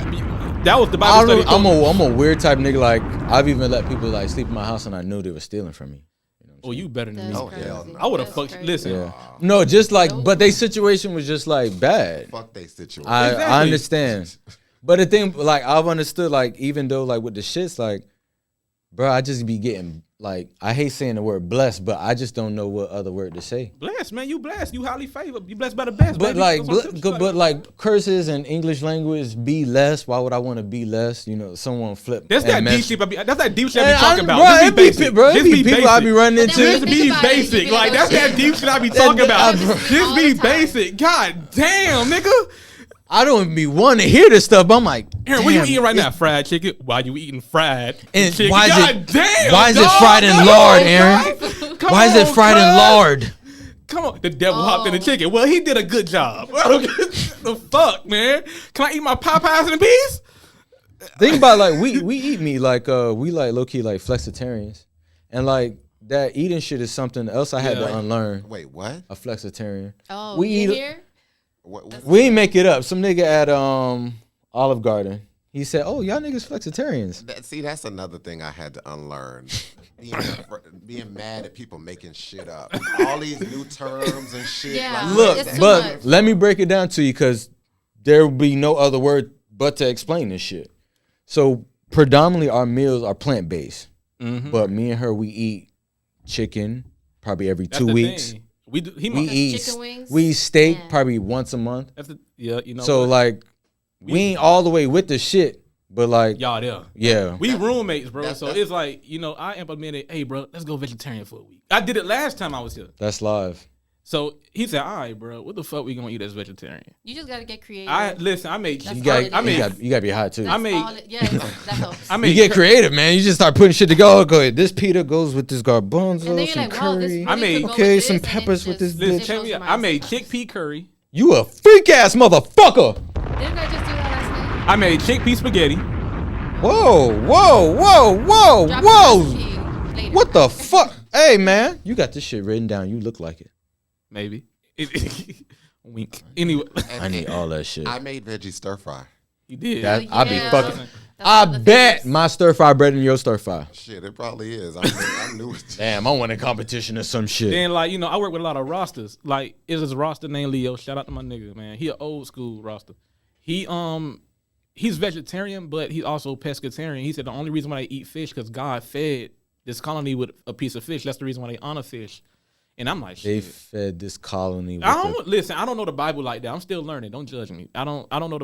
Speaker 3: That was the Bible study.
Speaker 1: I'm a weird type of nigga. Like I've even let people like sleep in my house, and I knew they were stealing from me. You know what
Speaker 3: Oh, you better than me.
Speaker 2: That's
Speaker 4: Oh, hell
Speaker 2: crazy.
Speaker 4: no.
Speaker 3: I would have
Speaker 2: That's
Speaker 3: fucked.
Speaker 2: crazy.
Speaker 3: Listen,
Speaker 1: Yeah. No, just like, but their situation was just like bad.
Speaker 4: Fuck they situation.
Speaker 1: I
Speaker 3: Exactly.
Speaker 1: understand. But the thing, like, I've understood, like, even though, like, with the shits, like, bro, I just be getting, like, I hate saying the word blessed, but I just don't know what other word to say.
Speaker 3: blessed, man. You blessed. You highly favored. You blessed by the best.
Speaker 1: But,
Speaker 3: baby.
Speaker 1: like,
Speaker 3: That's what I'm telling you.
Speaker 1: but, like, curses and English language, be less. Why would I want to be less? You know, someone flip.
Speaker 3: That's that
Speaker 1: and
Speaker 3: deep
Speaker 1: mess-
Speaker 3: shit. That's that deep shit I
Speaker 1: And
Speaker 3: be talking about.
Speaker 1: Bro,
Speaker 3: Just
Speaker 1: it
Speaker 3: be basic.
Speaker 1: bro, it
Speaker 3: Just
Speaker 1: be people I be
Speaker 3: basic.
Speaker 1: running
Speaker 2: But then
Speaker 1: into.
Speaker 3: Just
Speaker 2: Think
Speaker 3: be
Speaker 2: about it, you
Speaker 3: basic.
Speaker 2: be
Speaker 3: Like,
Speaker 2: like,
Speaker 3: that's
Speaker 2: oh,
Speaker 3: that
Speaker 2: shit.
Speaker 3: deep shit I be
Speaker 1: That-
Speaker 3: talking
Speaker 1: that-
Speaker 3: about.
Speaker 1: I-
Speaker 3: Just
Speaker 2: all
Speaker 3: be
Speaker 2: the time.
Speaker 3: basic. God damn, nigga.
Speaker 1: I don't be wanting to hear this stuff, but I'm like,
Speaker 3: Aaron, what you
Speaker 1: damn,
Speaker 3: eating right
Speaker 1: it's-
Speaker 3: now? Fried chicken? Why you eating fried
Speaker 1: And
Speaker 3: chicken?
Speaker 1: why is
Speaker 3: God
Speaker 1: it-
Speaker 3: damn,
Speaker 1: why is it
Speaker 3: dog.
Speaker 1: fried in
Speaker 3: Come
Speaker 1: lard,
Speaker 3: on,
Speaker 1: Aaron?
Speaker 3: cuz. Come
Speaker 1: Why is it
Speaker 3: on,
Speaker 1: fried in
Speaker 3: cuz.
Speaker 1: lard?
Speaker 3: Come on, the devil hopped in the chicken. Well, he did a good job. The fuck, man? Can I eat my Popeyes in peace?
Speaker 1: Think about, like, we eat meat, like, we like low key like flexitarians, and like that eating shit is something else I had
Speaker 3: Yeah.
Speaker 1: to unlearn.
Speaker 4: Wait, what?
Speaker 1: A flexitarian.
Speaker 2: Oh,
Speaker 1: We
Speaker 2: you
Speaker 1: eat-
Speaker 2: here?
Speaker 4: What?
Speaker 1: We ain't make it up. Some nigga at Olive Garden. He said, "Oh, y'all niggas flexitarians."
Speaker 4: See, that's another thing I had to unlearn. Being mad at people making shit up. All these new terms and shit.
Speaker 2: Yeah.
Speaker 4: Like,
Speaker 1: Look,
Speaker 2: It's too
Speaker 1: but
Speaker 2: much.
Speaker 1: let me break it down to you, because there will be no other word but to explain this shit. So predominantly our meals are plant based, but me and her, we eat chicken probably every
Speaker 3: That's
Speaker 1: 2
Speaker 3: the
Speaker 1: weeks.
Speaker 3: thing. We do, he
Speaker 1: We
Speaker 3: mu-
Speaker 1: eat
Speaker 2: chicken wings?
Speaker 1: we eat steak
Speaker 2: Yeah.
Speaker 1: probably once a month.
Speaker 3: That's the, yeah, you know.
Speaker 1: So
Speaker 3: what?
Speaker 1: like we ain't all the way with the shit, but like
Speaker 3: y'all there.
Speaker 1: yeah.
Speaker 3: We roommates, bro.
Speaker 4: That's-
Speaker 3: So
Speaker 4: that's-
Speaker 3: it's like, you know, I implemented, hey, bro, let's go vegetarian for a week. I did it last time I was here.
Speaker 1: That's live.
Speaker 3: So he said, all right, bro, what the fuck we gonna eat as vegetarian?
Speaker 2: You just gotta get creative.
Speaker 3: I made
Speaker 2: That's
Speaker 1: You
Speaker 2: all
Speaker 1: got
Speaker 2: it
Speaker 3: I
Speaker 2: is.
Speaker 3: mean,
Speaker 1: you got to be hot too.
Speaker 2: That's
Speaker 3: I made-
Speaker 2: all it- yeah, that helps.
Speaker 3: I made
Speaker 1: You get
Speaker 3: cur-
Speaker 1: creative, man. You just start putting shit together. Go ahead. This pita goes with this garbanzo,
Speaker 2: and then you're
Speaker 1: some
Speaker 2: like, wow, this
Speaker 1: curry.
Speaker 2: really
Speaker 3: I made-
Speaker 2: could go
Speaker 1: okay,
Speaker 2: with
Speaker 1: some
Speaker 2: this, and
Speaker 1: peppers
Speaker 2: it
Speaker 1: with
Speaker 2: just-
Speaker 1: this
Speaker 3: Listen,
Speaker 2: it
Speaker 3: check
Speaker 2: blows
Speaker 3: me
Speaker 2: your
Speaker 3: out. I
Speaker 2: mind
Speaker 3: made
Speaker 2: sometimes.
Speaker 3: chickpea curry.
Speaker 1: You a freak ass motherfucker.
Speaker 2: Didn't I just do that last night?
Speaker 3: I made chickpea spaghetti.
Speaker 1: Whoa, whoa, whoa, whoa,
Speaker 2: Drop
Speaker 1: whoa.
Speaker 2: the recipe later.
Speaker 1: What the fuck? Hey, man. You got this shit written down. You look like it.
Speaker 3: Maybe. Wink. Anyway,
Speaker 1: I need all that shit.
Speaker 4: I made veggie stir fry.
Speaker 3: he did.
Speaker 1: That- I be
Speaker 2: Yeah.
Speaker 1: fucking-
Speaker 2: That's
Speaker 1: I
Speaker 2: one of the
Speaker 1: bet
Speaker 2: things.
Speaker 1: my stir fry better than your stir fry.
Speaker 4: Shit, it probably is. I'm new with
Speaker 1: Damn, I want a competition or some shit.
Speaker 3: Then, like, you know, I work with a lot of rosters. Like, is this roster named Leo? Shout out to my nigga, man. He an old school roster. He's vegetarian, but he's also pescatarian. He said the only reason why they eat fish because God fed this colony with a piece of fish. That's the reason why they honor fish. And I'm like,
Speaker 1: They
Speaker 3: shit.
Speaker 1: fed this colony with
Speaker 3: I don't listen. I don't know the Bible like that. I'm still learning. Don't judge me. I don't know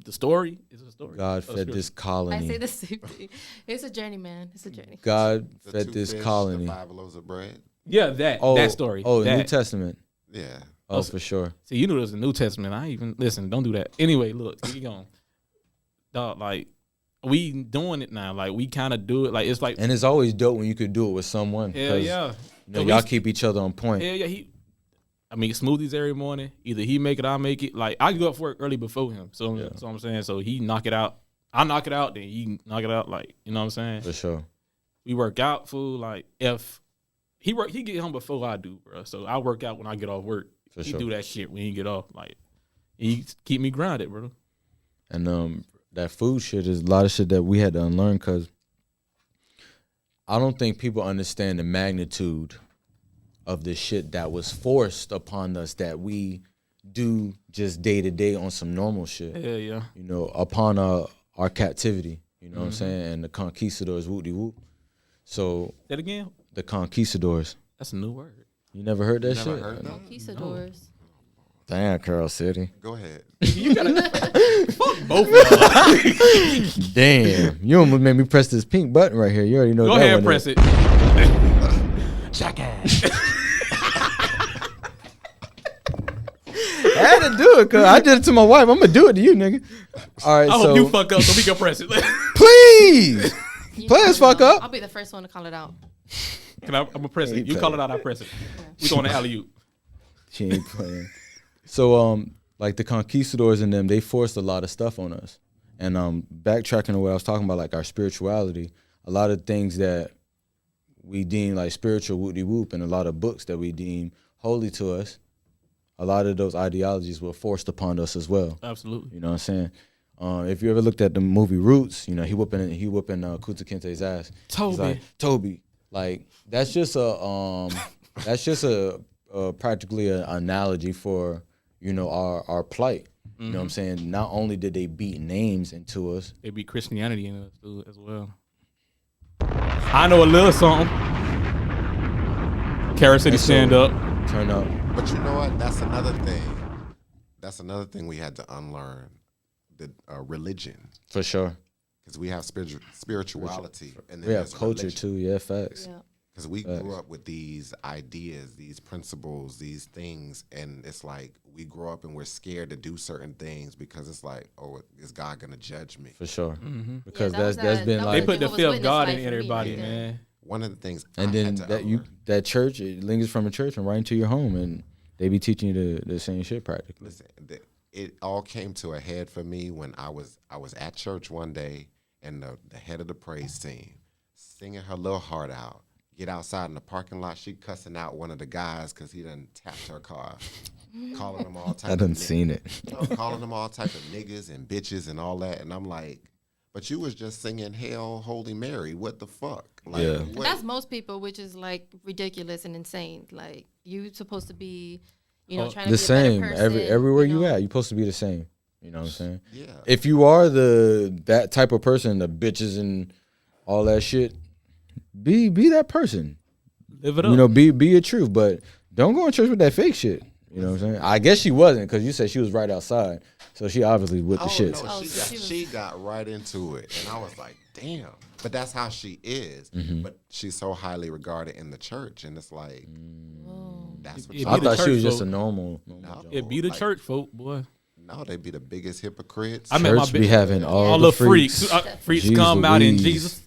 Speaker 3: the story. It's a story.
Speaker 1: God
Speaker 3: A
Speaker 1: fed
Speaker 3: scripture.
Speaker 1: this
Speaker 2: I say
Speaker 1: colony.
Speaker 2: the same thing. It's a journey, man. It's a journey.
Speaker 1: God
Speaker 4: the
Speaker 1: fed
Speaker 4: 2
Speaker 1: this
Speaker 4: fish,
Speaker 1: colony.
Speaker 4: The 5 loaves of bread.
Speaker 3: Yeah, that story.
Speaker 1: Oh,
Speaker 3: that.
Speaker 1: New Testament.
Speaker 4: Yeah.
Speaker 1: Oh, for sure.
Speaker 3: See, you knew there was a New Testament. I even listen. Don't do that. Anyway, look, keep going. Dog, like we doing it now. Like we kind of do it. Like it's like
Speaker 1: And it's always dope when you could do it with someone.
Speaker 3: hell
Speaker 1: 'cause,
Speaker 3: yeah.
Speaker 1: You know,
Speaker 3: So
Speaker 1: y'all
Speaker 3: we-
Speaker 1: keep each other on point.
Speaker 3: Hell yeah. I make smoothies every morning. Either he make it, I make it. Like I go up for work early before him. So
Speaker 1: Yeah.
Speaker 3: I'm saying. So he knock it out. I knock it out. Then he knock it out. Like you know what I'm saying.
Speaker 1: For sure.
Speaker 3: We work out, fool. Like if he get home before I do, bro. So I work out when I get off work.
Speaker 1: For
Speaker 3: he
Speaker 1: sure.
Speaker 3: do that shit when he get off. Like he keep me grounded, bro.
Speaker 1: And that food shit is a lot of shit that we had to unlearn, because I don't think people understand the magnitude of the shit that was forced upon us that we do just day to day on some normal shit.
Speaker 3: Hell yeah.
Speaker 1: You know, upon our captivity. You know what I'm
Speaker 3: Mm-hmm.
Speaker 1: saying? And the conquistadors, whoop-de-whoop. So
Speaker 3: That again?
Speaker 1: the conquistadors.
Speaker 3: That's a new word.
Speaker 1: You never heard that
Speaker 4: Never
Speaker 1: shit?
Speaker 4: heard that?
Speaker 2: Conquistadors.
Speaker 1: Damn, Carol City.
Speaker 4: Go ahead.
Speaker 3: You gotta fuck both of y'all.
Speaker 1: Damn. You almost made me press this pink button right here. You already know
Speaker 3: Go
Speaker 1: that
Speaker 3: ahead,
Speaker 1: one
Speaker 3: press
Speaker 1: is.
Speaker 3: it. Jackass.
Speaker 1: I had to do it, cause I did it to my wife. I'm gonna do it to you, nigga. All right,
Speaker 3: I
Speaker 1: so
Speaker 3: hope you fuck up so we can press it.
Speaker 1: please.
Speaker 2: You
Speaker 1: Players
Speaker 2: call it
Speaker 1: fuck
Speaker 2: out.
Speaker 1: up.
Speaker 2: I'll be the first one to call it out.
Speaker 3: I'm gonna press it. You call it out, I press it. We going to alley-oop.
Speaker 1: She ain't playing. So like the conquistadors and them, they forced a lot of stuff on us. And backtracking to what I was talking about, like our spirituality, a lot of things that we deem like spiritual whoop-de-whoop, and a lot of books that we deem holy to us, a lot of those ideologies were forced upon us as well.
Speaker 3: Absolutely.
Speaker 1: You know what I'm saying? If you ever looked at the movie Roots, you know, he whooping Kunta Kinte's ass. He's
Speaker 3: Toby.
Speaker 1: like, Toby, Like that's just a practically an analogy for our plight. You know what I'm saying? Not only did they beat names into us,
Speaker 3: They beat Christianity in us too, as well. I know a little something. Carrot City,
Speaker 1: And so-
Speaker 3: stand up.
Speaker 1: turn up.
Speaker 4: But you know what? That's another thing. That's another thing we had to unlearn. The religion.
Speaker 1: For sure.
Speaker 4: Because we have spirituality. And then
Speaker 1: We have
Speaker 4: there's
Speaker 1: culture
Speaker 4: religion.
Speaker 1: too. Yeah, facts.
Speaker 2: Yeah.
Speaker 4: Because we grew up with these ideas, these principles, these things, and it's like we grow up and we're scared to do certain things because it's like, oh, is God gonna judge me?
Speaker 1: For sure.
Speaker 3: Mm-hmm.
Speaker 1: Because
Speaker 2: that was
Speaker 1: that's
Speaker 2: that-
Speaker 1: been
Speaker 2: that was
Speaker 3: They
Speaker 1: like,
Speaker 3: put the
Speaker 2: Jehovah's
Speaker 3: fear of
Speaker 2: Witness
Speaker 3: God
Speaker 2: life
Speaker 3: in
Speaker 2: for me
Speaker 3: everybody,
Speaker 2: right there.
Speaker 3: man.
Speaker 4: One of the things,
Speaker 1: and
Speaker 4: I
Speaker 1: then
Speaker 4: had to unlearn.
Speaker 1: that church, it lingers from a church and right into your home, and they be teaching you the same shit practically.
Speaker 4: Listen, it all came to a head for me when I was at church one day, and the head of the praise team singing her little heart out. Get outside in the parking lot, she cussing out one of the guys because he done tapped her car, calling them all type.
Speaker 1: I done seen it.
Speaker 4: Calling them all type of niggas and bitches and all that, and I'm like, but you was just singing "Hail Holy Mary." What the fuck? Like,
Speaker 1: Yeah.
Speaker 2: And that's most people, which is like ridiculous and insane. Like you supposed to be, trying to
Speaker 1: The
Speaker 2: be a
Speaker 1: same
Speaker 2: better person.
Speaker 1: everywhere you
Speaker 2: know?
Speaker 1: at. You're supposed to be the same. You know what I'm saying?
Speaker 4: Yeah.
Speaker 1: If you are that type of person, the bitches and all that shit, be that person.
Speaker 3: Live it up.
Speaker 1: Be your truth, but don't go in church with that fake shit. You know what I'm saying? I guess she wasn't, because you said she was right outside, so she obviously with the shits.
Speaker 4: No,
Speaker 2: Oh, so
Speaker 4: she got right into it, and I was like, damn. But that's how she is.
Speaker 1: Mm-hmm.
Speaker 4: But she's so highly regarded in the church, and it's like,
Speaker 2: Oh.
Speaker 4: that's what
Speaker 3: It
Speaker 4: you
Speaker 1: I
Speaker 3: be the
Speaker 1: thought she was
Speaker 3: church
Speaker 1: just a
Speaker 3: folk.
Speaker 1: normal.
Speaker 4: No.
Speaker 3: It be the
Speaker 4: Like-
Speaker 3: church folk, boy.
Speaker 4: No, they be the biggest hypocrites.
Speaker 3: I met my
Speaker 1: Church be having all
Speaker 3: all
Speaker 1: the
Speaker 3: the freaks. Freaks
Speaker 1: Jeez
Speaker 3: come out in
Speaker 1: Louise.
Speaker 3: Jesus.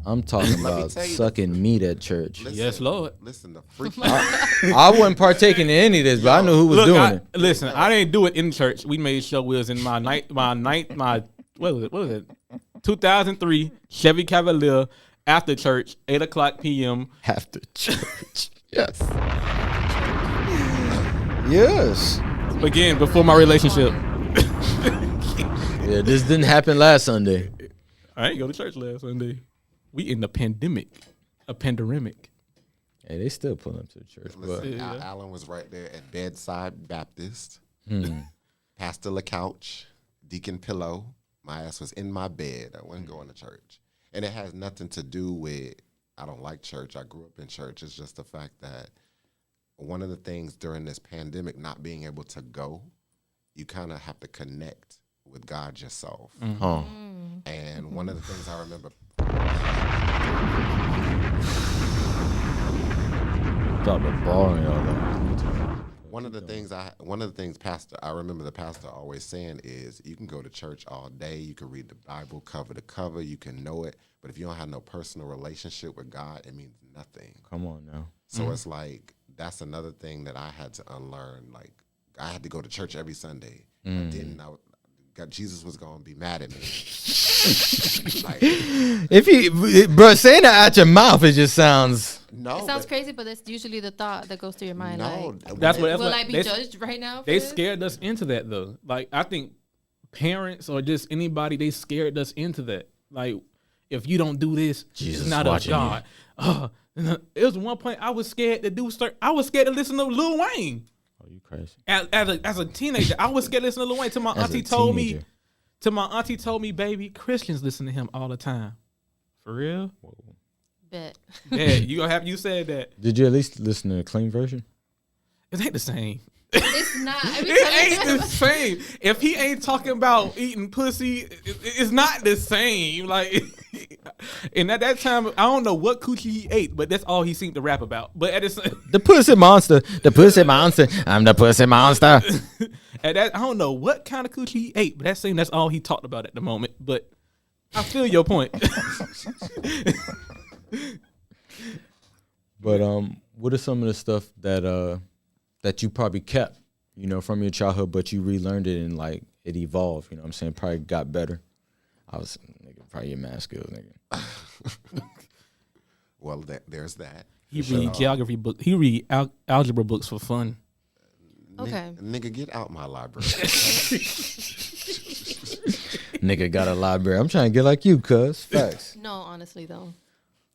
Speaker 1: I'm talking
Speaker 4: Let me
Speaker 1: about
Speaker 4: tell you the-
Speaker 1: sucking meat at church.
Speaker 4: Listen,
Speaker 3: Yes, Lord.
Speaker 4: Listen, the freak.
Speaker 1: I wasn't partaking in any of this, but I knew who was doing it.
Speaker 3: Listen, I didn't do it in church. We made sure we was in my what was it? 2003 Chevy Cavalier after church, 8:00 p.m.
Speaker 1: After church. Yes. Yes.
Speaker 3: Again, before my relationship.
Speaker 1: Yeah, this didn't happen last Sunday.
Speaker 3: I ain't go to church last Sunday. We in the pandemic, a pandemic.
Speaker 1: Hey, they still pull up to the church. But
Speaker 4: Listen, Alan was right there at Bedside Baptist.
Speaker 1: Hmm.
Speaker 4: Pastor La Couch, Deacon Pillow. My ass was in my bed. I wasn't going to church. And it has nothing to do with, I don't like church. I grew up in church. It's just the fact that one of the things during this pandemic, not being able to go, you kind of have to connect with God yourself.
Speaker 1: huh.
Speaker 4: And one of the things I remember,
Speaker 1: Stop the bar and all that.
Speaker 4: one of the things pastor, I remember the pastor always saying is, you can go to church all day, you can read the Bible cover to cover, you can know it, but if you don't have no personal relationship with God, it means nothing.
Speaker 1: Come on now.
Speaker 4: So it's like, that's another thing that I had to unlearn. Like, I had to go to church every Sunday. I didn't. God, Jesus was gonna be mad at me. Like,
Speaker 1: Bro, saying that out your mouth, it just sounds.
Speaker 4: no,
Speaker 2: It sounds
Speaker 4: but-
Speaker 2: crazy, but that's usually the thought that goes through your mind.
Speaker 4: No,
Speaker 2: Like,
Speaker 3: That's
Speaker 2: will
Speaker 3: what
Speaker 2: I be
Speaker 3: they-
Speaker 2: judged right now? For
Speaker 3: They
Speaker 2: this?
Speaker 3: scared us into that though. Like I think parents or just anybody, they scared us into that. Like if you don't do this,
Speaker 1: Jesus
Speaker 3: it's not of
Speaker 1: watching
Speaker 3: God. It was one point I was scared to do. I was scared to listen to Lil Wayne.
Speaker 1: Oh, you crazy.
Speaker 3: As a teenager, I was scared to listen to Lil Wayne. Till my
Speaker 1: As a
Speaker 3: auntie told
Speaker 1: teenager.
Speaker 3: me, baby, Christians listen to him all the time. For real?
Speaker 2: Bet.
Speaker 3: Yeah, you said that.
Speaker 1: Did you at least listen to the clean version?
Speaker 3: It ain't the same.
Speaker 2: It's not.
Speaker 3: It ain't the same. If he ain't talking about eating pussy, it's not the same. Like, and at that time, I don't know what coochie he ate, but that's all he seemed to rap about. But at the same,
Speaker 1: The pussy monster. The pussy monster. I'm the pussy monster.
Speaker 3: at that, I don't know what kind of coochie he ate, but that's all he talked about at the moment. But I feel your point.
Speaker 1: But what are some of the stuff that you probably kept, from your childhood, but you relearned it and like it evolved? You know what I'm saying? Probably got better. I was probably your math skills, nigga.
Speaker 4: well, there's that.
Speaker 3: He read geography books. He read algebra books for fun.
Speaker 2: Okay.
Speaker 4: Nigga, get out my library.
Speaker 1: Nigga got a library. I'm trying to get like you, cuz. Facts.
Speaker 2: No, honestly though.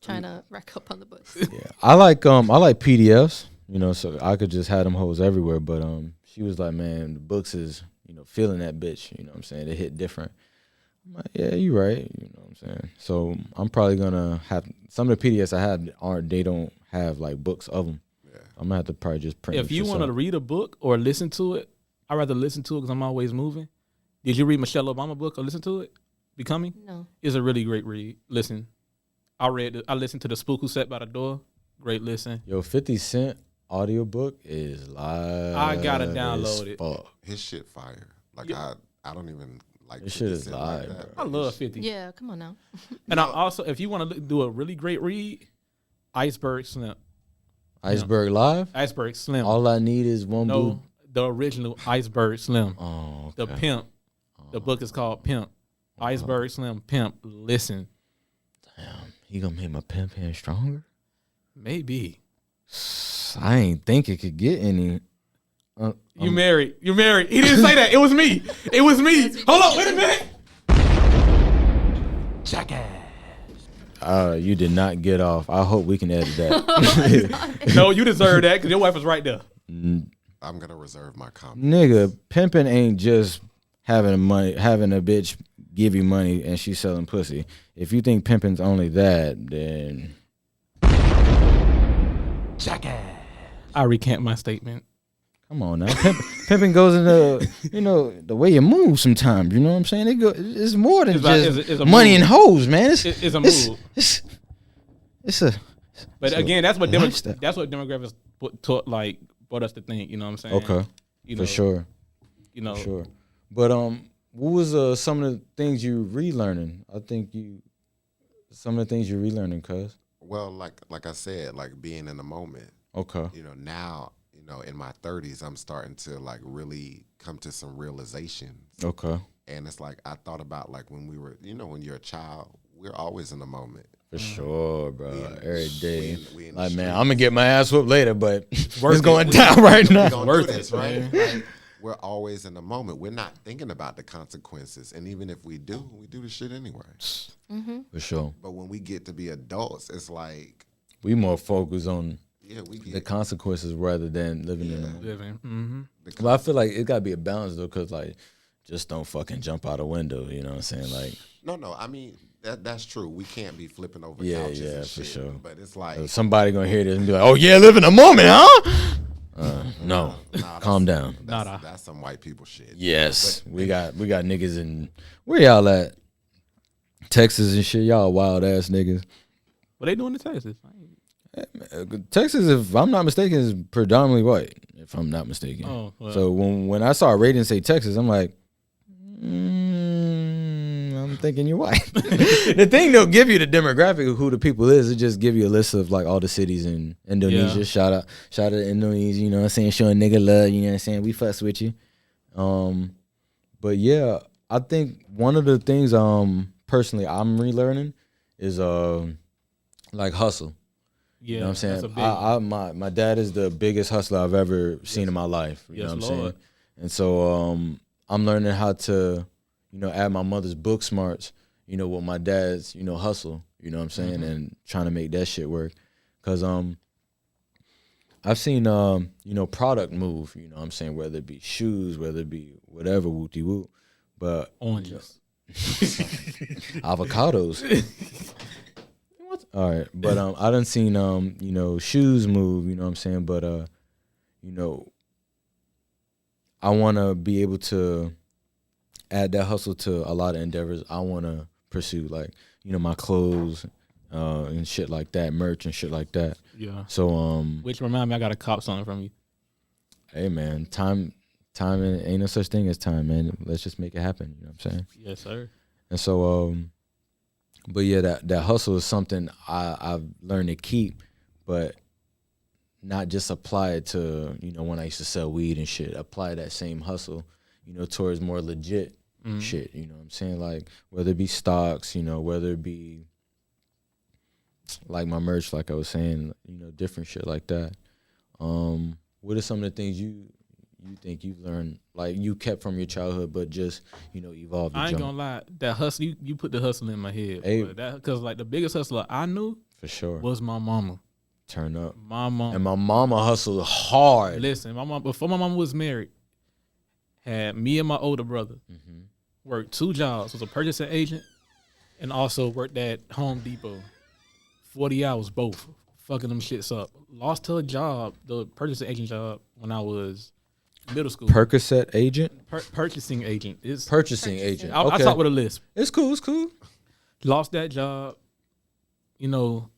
Speaker 2: trying to rack up on the books.
Speaker 1: Yeah, I like PDFs, you know, so I could just have them hoes everywhere. But she was like, man, the books is, you know, feeling that bitch. You know what I'm saying? It hit different. I'm like, yeah, you right. You know what I'm saying? So I'm probably gonna have some of the PDFs I have they don't have like books of them. Yeah. I'm gonna have to probably just print.
Speaker 3: If you want to read a book or listen to it, I'd rather listen to it because I'm always moving. Did you read Michelle Obama book or listen to it? Becoming?
Speaker 2: No.
Speaker 3: It's a really great read. Listen. I listened to The Spook Who Sat by the Door. Great listen.
Speaker 1: Yo, 50 Cent audiobook is live.
Speaker 3: I gotta download it.
Speaker 1: Fuck.
Speaker 4: His shit fire. Like I don't even like.
Speaker 1: This shit is live,
Speaker 4: like that,
Speaker 3: I love 50.
Speaker 2: Yeah, come on now.
Speaker 3: And I also, if you want to do a really great read, Iceberg Slim.
Speaker 1: Iceberg Live?
Speaker 3: Iceberg Slim.
Speaker 1: All I need is one blue.
Speaker 3: The original Iceberg Slim.
Speaker 1: Oh, okay.
Speaker 3: The Pimp. The book is called Pimp. Iceberg Slim Pimp. Listen.
Speaker 1: Damn, he gonna make my pimp hand stronger?
Speaker 3: Maybe.
Speaker 1: I ain't think it could get any.
Speaker 3: You married. You married. He didn't say that. It was me. It was me. Hold on. Wait a minute. Jackass.
Speaker 1: You did not get off. I hope we can edit that.
Speaker 3: No, you deserve that because your wife was right there.
Speaker 4: I'm gonna reserve my comment.
Speaker 1: Nigga, pimping ain't just having a bitch give you money and she's selling pussy. If you think pimping's only that, then
Speaker 3: Jackass. I recant my statement.
Speaker 1: come on now. Pimping goes into, you know, the way you move sometimes. You know what I'm saying? It's more than
Speaker 3: it's a
Speaker 1: money
Speaker 3: move.
Speaker 1: and hoes, man.
Speaker 3: It's a move.
Speaker 1: But
Speaker 3: again, that's what demographics brought us to think. You know what I'm saying?
Speaker 1: Okay, for sure.
Speaker 3: You know,
Speaker 1: for sure. But what was some of the things you relearning? I think some of the things you're relearning, cuz.
Speaker 4: Well, like I said, like being in the moment.
Speaker 1: Okay.
Speaker 4: You know, now, you know, in my 30s, I'm starting to like really come to some realizations.
Speaker 1: Okay.
Speaker 4: And it's like I thought about like when we were, you know, when you're a child, we're always in the moment.
Speaker 1: For sure, bro. Every day.
Speaker 4: We in
Speaker 1: Like,
Speaker 4: the
Speaker 1: man,
Speaker 4: streets.
Speaker 1: I'm gonna get my ass whooped later, but it's going down right now.
Speaker 4: We're gonna do this, right? Like, we're always in the moment. We're not thinking about the consequences. And even if we do the shit anyway.
Speaker 2: Mm-hmm.
Speaker 1: For sure.
Speaker 4: But when we get to be adults, it's like
Speaker 1: We more focus on
Speaker 4: we get
Speaker 1: the consequences rather than living in the moment.
Speaker 3: living.
Speaker 1: But I feel like it gotta be a balance though, cause like just don't fucking jump out a window. You know what I'm saying? Like
Speaker 4: No. I mean that's true. We can't be flipping over
Speaker 1: Yeah,
Speaker 4: couches and
Speaker 1: for
Speaker 4: shit.
Speaker 1: sure.
Speaker 4: But it's like
Speaker 1: somebody gonna hear this and be like, "Oh yeah, live in the moment, huh?" No, calm down.
Speaker 4: That's some white people shit.
Speaker 1: Yes, we got niggas in where y'all at? Texas and shit. Y'all wild ass niggas.
Speaker 3: What they doing in Texas?
Speaker 1: Texas, if I'm not mistaken, is predominantly white. If I'm not mistaken.
Speaker 3: Oh, well.
Speaker 1: So when I saw a rating say Texas, I'm like, I'm thinking you're white. The thing they'll give you the demographic of who the people is. It just give you a list of like all the cities in Indonesia.
Speaker 3: Yeah.
Speaker 1: Shout out to Indonesia. You know what I'm saying? Showing nigga love. You know what I'm saying? We fuss with you. But yeah, I think one of the things personally I'm relearning is like hustle.
Speaker 3: Yeah,
Speaker 1: You know what I'm saying?
Speaker 3: that's a big
Speaker 1: My dad is the biggest hustler I've ever seen in my life. You know what I'm saying? And so I'm learning how to, you know, add my mother's book smarts, you know, with my dad's, you know, hustle. You know what I'm saying? And trying to make that shit work. Cause I've seen you know, product move, you know what I'm saying, whether it be shoes, whether it be whatever, whoop-de whoop. But
Speaker 3: oranges.
Speaker 1: avocados. All right, but I done seen you know, shoes move, you know what I'm saying, but you know, I want to be able to add that hustle to a lot of endeavors I want to pursue, like, you know, my clothes and shit like that, merch and shit like that.
Speaker 3: Yeah.
Speaker 1: So
Speaker 3: Which remind me, I got to cop something from you.
Speaker 1: hey man, time ain't no such thing as time, man. Let's just make it happen, you know what I'm saying?
Speaker 3: Yes, sir.
Speaker 1: And so but yeah, that hustle is something I've learned to keep, but not just apply it to, you know, when I used to sell weed and shit. Apply that same hustle, you know, towards more legit shit, you know what I'm saying? Like, whether it be stocks, you know, whether it be like my merch, like I was saying, you know, different shit like that. What are some of the things you think you've learned, like you kept from your childhood, but just, you know, evolved?
Speaker 3: I ain't gonna lie, that hustle, you put the hustle in my head.
Speaker 1: Hey.
Speaker 3: Because like the biggest hustler I knew,
Speaker 1: For sure.
Speaker 3: was my mama.
Speaker 1: Turn up.
Speaker 3: My mama.
Speaker 1: And my mama hustled hard.
Speaker 3: Listen, my mom before my mama was married, had me and my older brother worked 2 jobs. Was a purchasing agent, and also worked at Home Depot. 40 hours both, fucking them shits up. Lost her job, the purchasing agent job, when I was middle school.
Speaker 1: Percocet agent?
Speaker 3: Purchasing agent. It's
Speaker 1: Purchasing agent.
Speaker 3: I
Speaker 1: Okay.
Speaker 3: talk with a list.
Speaker 1: It's cool. It's cool.
Speaker 3: Lost that job. You know,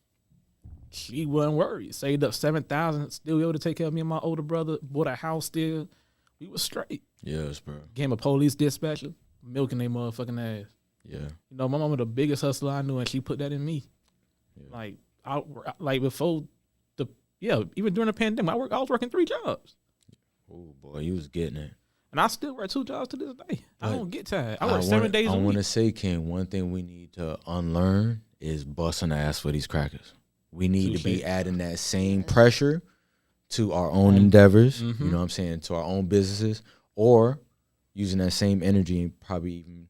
Speaker 3: she wasn't worried. Saved up $7,000, still able to take care of me and my older brother. Bought a house still. We was straight.
Speaker 1: Yes, bro.
Speaker 3: Became a police dispatcher, milking they motherfucking ass.
Speaker 1: Yeah.
Speaker 3: You know, my mama the biggest hustler I knew, and she put that in me.
Speaker 1: Yeah.
Speaker 3: Like before even during the pandemic, I was working 3 jobs.
Speaker 1: Oh boy, you was getting it.
Speaker 3: And I still work 2 jobs to this day. I
Speaker 1: But
Speaker 3: don't get tired. I work 7 days a
Speaker 1: I
Speaker 3: week.
Speaker 1: want to say, King, one thing we need to unlearn is busting the ass for these crackers. We need to be adding that same pressure to our own endeavors, you know what I'm saying, to our own businesses, or using that same energy and probably even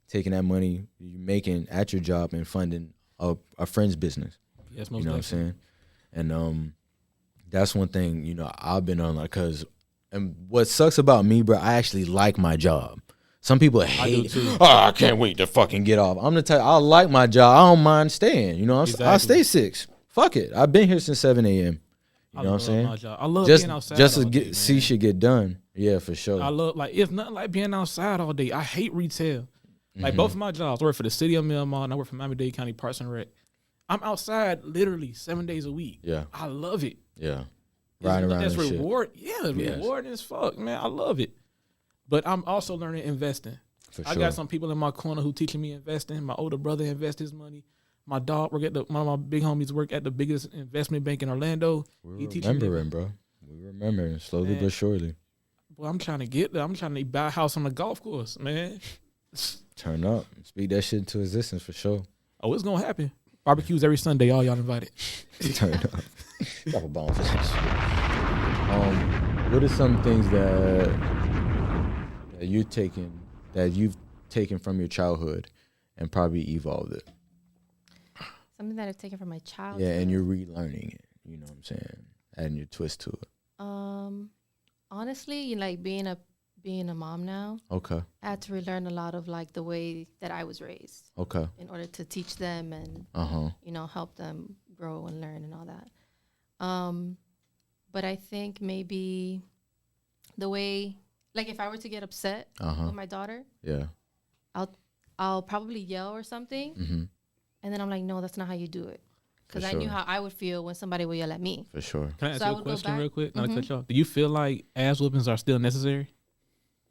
Speaker 1: taking that money you're making at your job and funding a friend's business.
Speaker 3: Yes,
Speaker 1: You know what I'm saying? And that's one thing, you know, I've been on, like, because and what sucks about me, bro, I actually like my job. Some people hate, I can't wait to fucking get off. I'm the type, I like my job. I don't mind staying. You know, I'll stay 6. Fuck it. I've been here since 7 a.m. You know what I'm saying?
Speaker 3: My job. I love
Speaker 1: Just,
Speaker 3: being outside
Speaker 1: just
Speaker 3: all
Speaker 1: to
Speaker 3: day,
Speaker 1: see
Speaker 3: man.
Speaker 1: shit get done. Yeah, for sure.
Speaker 3: I love, like, it's nothing like being outside all day. I hate retail. Like, both of my jobs, I work for the city of Mialiens and I work for Miami-Dade County Parks and Rec. I'm outside literally 7 days a week.
Speaker 1: Yeah.
Speaker 3: I love it.
Speaker 1: Yeah. Riding around
Speaker 3: That's
Speaker 1: and shit.
Speaker 3: reward. Yeah, rewarding as fuck, man. I love it. But I'm also learning investing.
Speaker 1: For
Speaker 3: I
Speaker 1: sure.
Speaker 3: got some people in my corner who teaching me investing. My older brother invests his money. My dog work at one of my big homies work at the biggest investment bank in Orlando.
Speaker 1: We're remembering, bro. We remembering slowly but surely.
Speaker 3: Boy, I'm trying to get there. I'm trying to buy a house on the golf course, man.
Speaker 1: Turn up. Speak that shit into existence for sure.
Speaker 3: Oh, it's gonna happen. Barbecues every Sunday. All y'all invited.
Speaker 1: Turn up. Drop a bomb for that shit. What are some things that you've taken from your childhood and probably evolved it?
Speaker 2: Something that I've taken from my childhood.
Speaker 1: Yeah, and you're relearning it. You know what I'm saying? Adding your twist to it.
Speaker 2: Honestly, like being a mom now,
Speaker 1: Okay.
Speaker 2: I had to relearn a lot of like the way that I was raised
Speaker 1: Okay.
Speaker 2: in order to teach them and help them grow and learn and all that. But I think maybe the way, like if I were to get upset with my daughter,
Speaker 1: Yeah.
Speaker 2: I'll probably yell or something, and then I'm like, no, that's not how you do it, because I knew how I would feel when somebody would yell at me.
Speaker 1: For sure.
Speaker 3: Can I ask
Speaker 2: So I
Speaker 3: you a
Speaker 2: would go
Speaker 3: question
Speaker 2: back.
Speaker 3: real quick? Not to cut you off. Do you feel like ass whoopings are still necessary?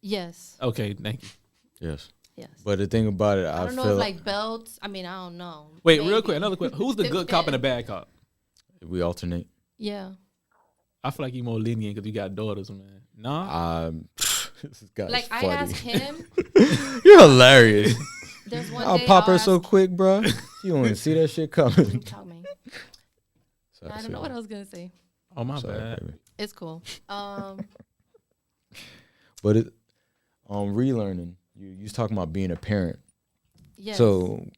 Speaker 2: Yes.
Speaker 3: Okay, thank you.
Speaker 1: Yes.
Speaker 2: Yes.
Speaker 1: But the thing about it,
Speaker 2: I
Speaker 1: I
Speaker 2: don't know
Speaker 1: feel
Speaker 2: if like belts. I mean, I don't know.
Speaker 3: Wait, real
Speaker 2: Maybe.
Speaker 3: quick, another question. Who's the good cop and the bad cop?
Speaker 1: we alternate.
Speaker 2: Yeah.
Speaker 3: I feel like you more lenient because you got daughters, man. Nah.
Speaker 1: This guy's
Speaker 2: Like
Speaker 1: funny.
Speaker 2: I asked him.
Speaker 1: You're hilarious.
Speaker 2: There's one
Speaker 1: I'll
Speaker 2: day
Speaker 1: pop her
Speaker 2: ask-
Speaker 1: so quick, bro. You don't even see that shit coming.
Speaker 2: Talk me.
Speaker 1: Sorry,
Speaker 2: I don't know what I was gonna say.
Speaker 3: Oh, my
Speaker 1: Sorry,
Speaker 3: bad.
Speaker 1: baby.
Speaker 2: It's cool.
Speaker 1: But it, relearning. You was talking about being a parent.
Speaker 2: Yes.
Speaker 1: So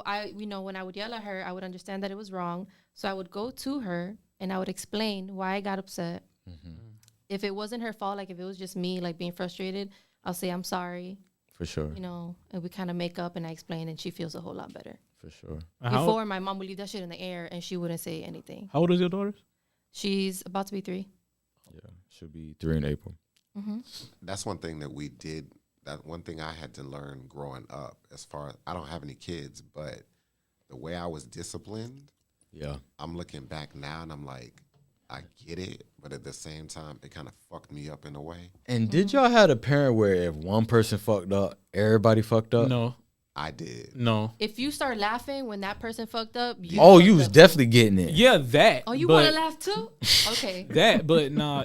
Speaker 2: I, when I would yell at her, I would understand that it was wrong. So I would go to her and I would explain why I got upset. If it wasn't her fault, like if it was just me, like being frustrated, I'll say I'm sorry.
Speaker 1: for sure.
Speaker 2: And we kind of make up and I explain, and she feels a whole lot better.
Speaker 1: For sure.
Speaker 2: Before, my mom would leave that shit in the air and she wouldn't say anything.
Speaker 3: How old is your daughter?
Speaker 2: She's about to be 3.
Speaker 1: Yeah. Should be 3 in April.
Speaker 4: That's one thing that we did. That one thing I had to learn growing up, as far as I don't have any kids, but the way I was disciplined,
Speaker 1: Yeah.
Speaker 4: I'm looking back now and I'm like, I get it, but at the same time, it kind of fucked me up in a way.
Speaker 1: And did y'all have a parent where if one person fucked up, everybody fucked up?
Speaker 3: No.
Speaker 4: I did.
Speaker 3: No.
Speaker 2: If you start laughing when that person fucked up, you
Speaker 1: Was definitely getting it.
Speaker 3: Yeah, that.
Speaker 2: Oh, you
Speaker 3: but
Speaker 2: want to laugh too? Okay.
Speaker 3: That, but nah,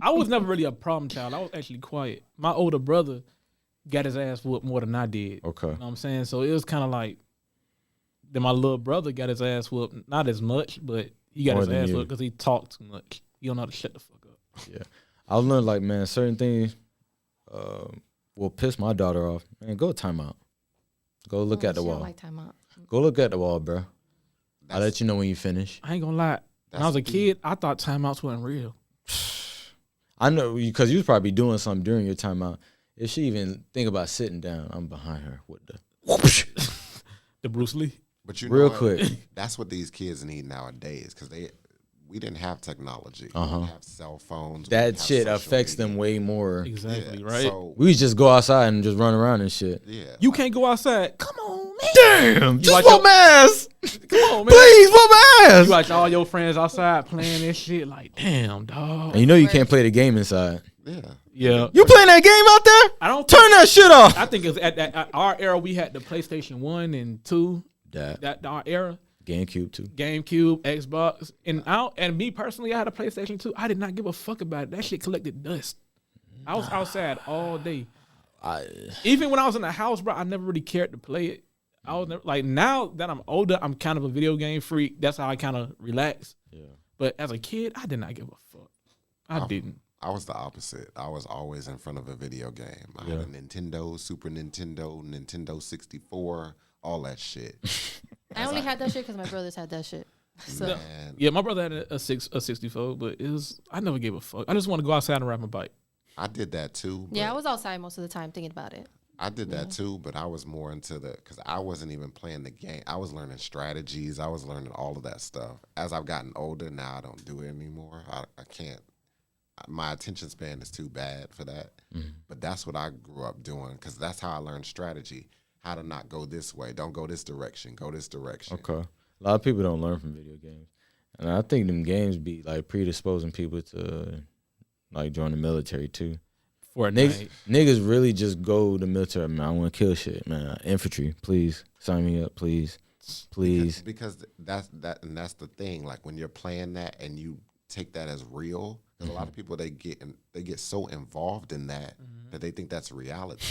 Speaker 3: I was never really a problem child. I was actually quiet. My older brother got his ass whooped more than I did.
Speaker 1: Okay.
Speaker 3: You know what I'm saying? So it was kind of like, then my little brother got his ass whooped, not as much, but he got
Speaker 1: More
Speaker 3: his
Speaker 1: than
Speaker 3: ass
Speaker 1: you.
Speaker 3: whooped because he talked too much. He don't know how to shut the fuck up.
Speaker 1: Yeah. I've learned, like, man, certain things will piss my daughter off. Man, go timeout. Go look at the
Speaker 2: She don't
Speaker 1: wall.
Speaker 2: like timeout.
Speaker 1: Go look at the wall, bro. I'll let you know when you finish.
Speaker 3: I ain't gonna lie. When I was a kid, I thought timeouts weren't real.
Speaker 1: I know, because you was probably doing something during your timeout. If she even think about sitting down, I'm behind her with the whoosh.
Speaker 3: The Bruce Lee.
Speaker 4: But you
Speaker 1: real
Speaker 4: know
Speaker 1: quick.
Speaker 4: That's what these kids need nowadays because we didn't have technology. We didn't have cell phones.
Speaker 1: That shit affects them way more.
Speaker 3: Exactly,
Speaker 4: Yeah,
Speaker 3: right?
Speaker 4: So,
Speaker 1: We just go outside and just run around and shit.
Speaker 4: yeah.
Speaker 3: You can't go outside. Come on, man.
Speaker 1: Damn, just
Speaker 3: watch
Speaker 1: whoop my ass.
Speaker 3: Come on, man.
Speaker 1: Please whoop my ass.
Speaker 3: You watch all your friends outside playing this shit like, damn, dog.
Speaker 1: And you know you can't play the game inside.
Speaker 4: Yeah.
Speaker 3: Yeah.
Speaker 1: You playing that game out there?
Speaker 3: I don't
Speaker 1: Turn that shit off.
Speaker 3: I think it's at our era we had the PlayStation 1 and 2.
Speaker 1: That
Speaker 3: That our era.
Speaker 1: GameCube too.
Speaker 3: GameCube, Xbox, and me personally, I had a PlayStation 2. I did not give a fuck about it. That shit collected dust. I was outside all day. Even when I was in the house, bro, I never really cared to play it. I was never, like, now that I'm older, I'm kind of a video game freak. That's how I kind of relax.
Speaker 1: Yeah.
Speaker 3: But as a kid, I did not give a fuck. I didn't.
Speaker 4: I was the opposite. I was always in front of a video game. I had a Nintendo, Super Nintendo, Nintendo 64, all that shit.
Speaker 2: I only had that shit because my brothers had that shit. So
Speaker 4: Man.
Speaker 3: Yeah, my brother had a 64, but I never gave a fuck. I just want to go outside and ride my bike.
Speaker 4: I did that too.
Speaker 2: yeah, I was outside most of the time thinking about it.
Speaker 4: I did that too, but I was more into because I wasn't even playing the game. I was learning strategies. I was learning all of that stuff. As I've gotten older, now I don't do it anymore. I can't. My attention span is too bad for that. But that's what I grew up doing because that's how I learned strategy. How to not go this way. Don't go this direction. Go this direction.
Speaker 1: Okay. A lot of people don't learn from video games. And I think them games be like predisposing people to like join the military too. Niggas really just go to the military. Man, I want to kill shit, man. Infantry, please sign me up, please.
Speaker 4: Because that's the thing. Like when you're playing that and you take that as real, because a lot of people they get so involved in that that they think that's reality.